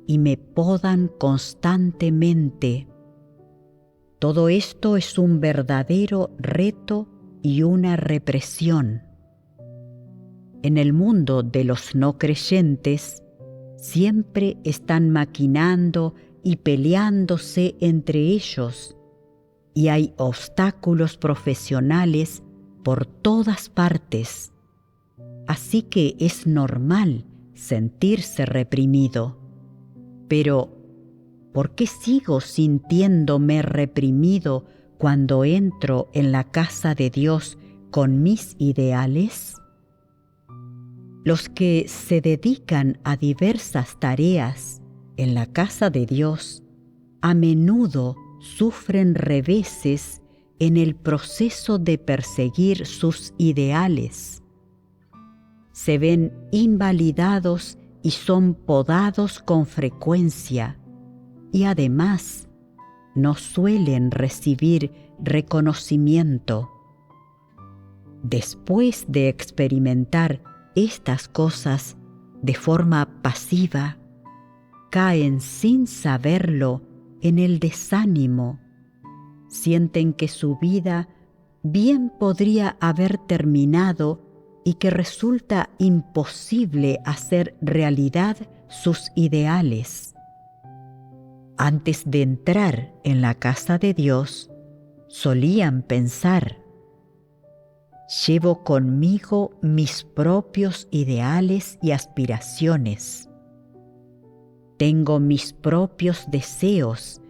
y me podan constantemente. Todo esto es un verdadero reto y una represión. En el mundo de los no creyentes, siempre están maquinando y peleándose entre ellos, y hay obstáculos profesionales por todas partes. Así que es normal sentirse reprimido. Pero, ¿por qué sigo sintiéndome reprimido cuando entro en la casa de Dios con mis ideales? Los que se dedican a diversas tareas en la casa de Dios a menudo sufren reveses en el proceso de perseguir sus ideales. Se ven invalidados y son podados con frecuencia, y además no suelen recibir reconocimiento. Después de experimentar estas cosas de forma pasiva, caen sin saberlo en el desánimo. Sienten que su vida bien podría haber terminado y que resulta imposible hacer realidad sus ideales. Antes de entrar en la casa de Dios, solían pensar: llevo conmigo mis propios ideales y aspiraciones. Tengo mis propios deseos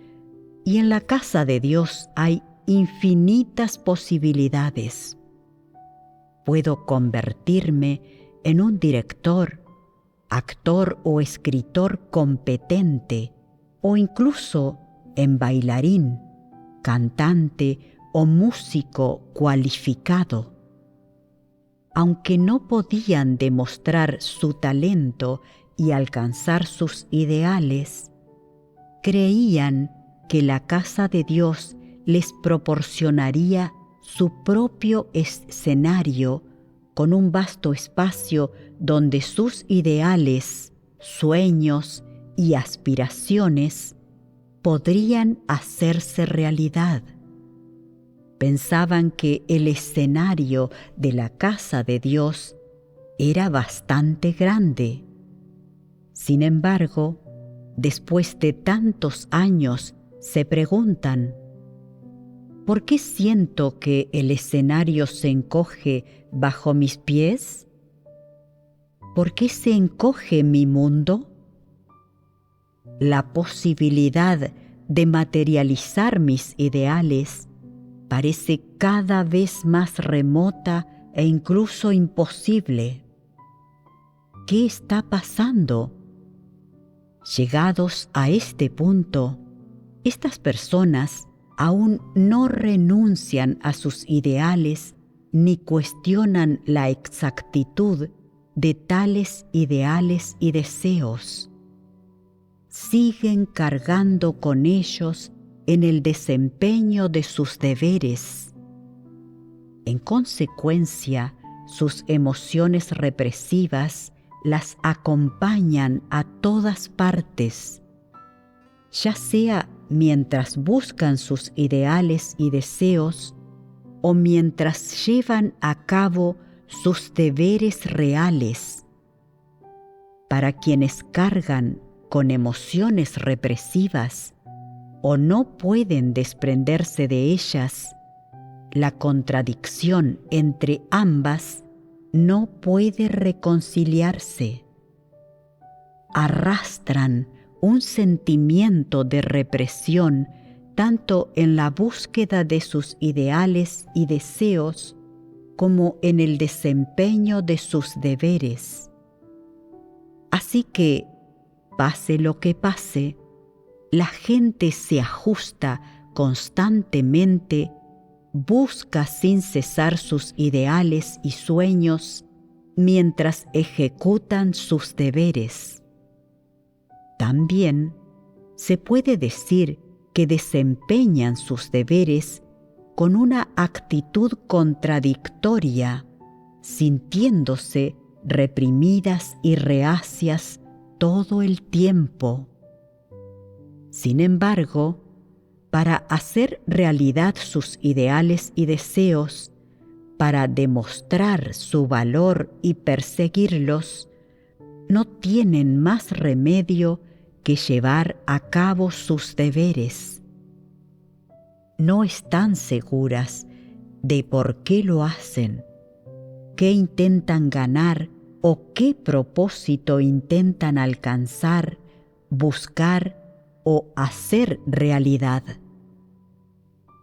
y en la casa de Dios hay infinitas posibilidades. Puedo convertirme en un director, actor o escritor competente, o incluso en bailarín, cantante o músico cualificado. Aunque no podían demostrar su talento y alcanzar sus ideales, creían que la casa de Dios les proporcionaría su propio escenario con un vasto espacio donde sus ideales, sueños y aspiraciones podrían hacerse realidad. Pensaban que el escenario de la casa de Dios era bastante grande. Sin embargo, después de tantos años, se preguntan: ¿por qué siento que el escenario se encoge bajo mis pies? ¿Por qué se encoge mi mundo? La posibilidad de materializar mis ideales parece cada vez más remota e incluso imposible. ¿Qué está pasando? Llegados a este punto, estas personas aún no renuncian a sus ideales ni cuestionan la exactitud de tales ideales y deseos. Siguen cargando con ellos en el desempeño de sus deberes. En consecuencia, sus emociones represivas las acompañan a todas partes, ya sea mientras buscan sus ideales y deseos o mientras llevan a cabo sus deberes reales. Para quienes cargan con emociones represivas o no pueden desprenderse de ellas, la contradicción entre ambas no puede reconciliarse. Arrastran un sentimiento de represión tanto en la búsqueda de sus ideales y deseos como en el desempeño de sus deberes. Así que, pase lo que pase, la gente se ajusta constantemente, busca sin cesar sus ideales y sueños mientras ejecutan sus deberes. También se puede decir que desempeñan sus deberes con una actitud contradictoria, sintiéndose reprimidas y reacias todo el tiempo. Sin embargo, para hacer realidad sus ideales y deseos, para demostrar su valor y perseguirlos, no tienen más remedio que llevar a cabo sus deberes. No están seguras de por qué lo hacen, qué intentan ganar o qué propósito intentan alcanzar, buscar o hacer realidad.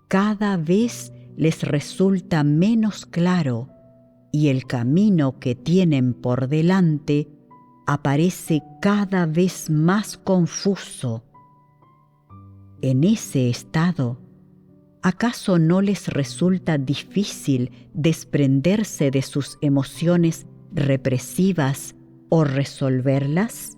Cada vez les resulta menos claro y el camino que tienen por delante aparece cada vez más confuso. En ese estado, ¿acaso no les resulta difícil desprenderse de sus emociones represivas o resolverlas?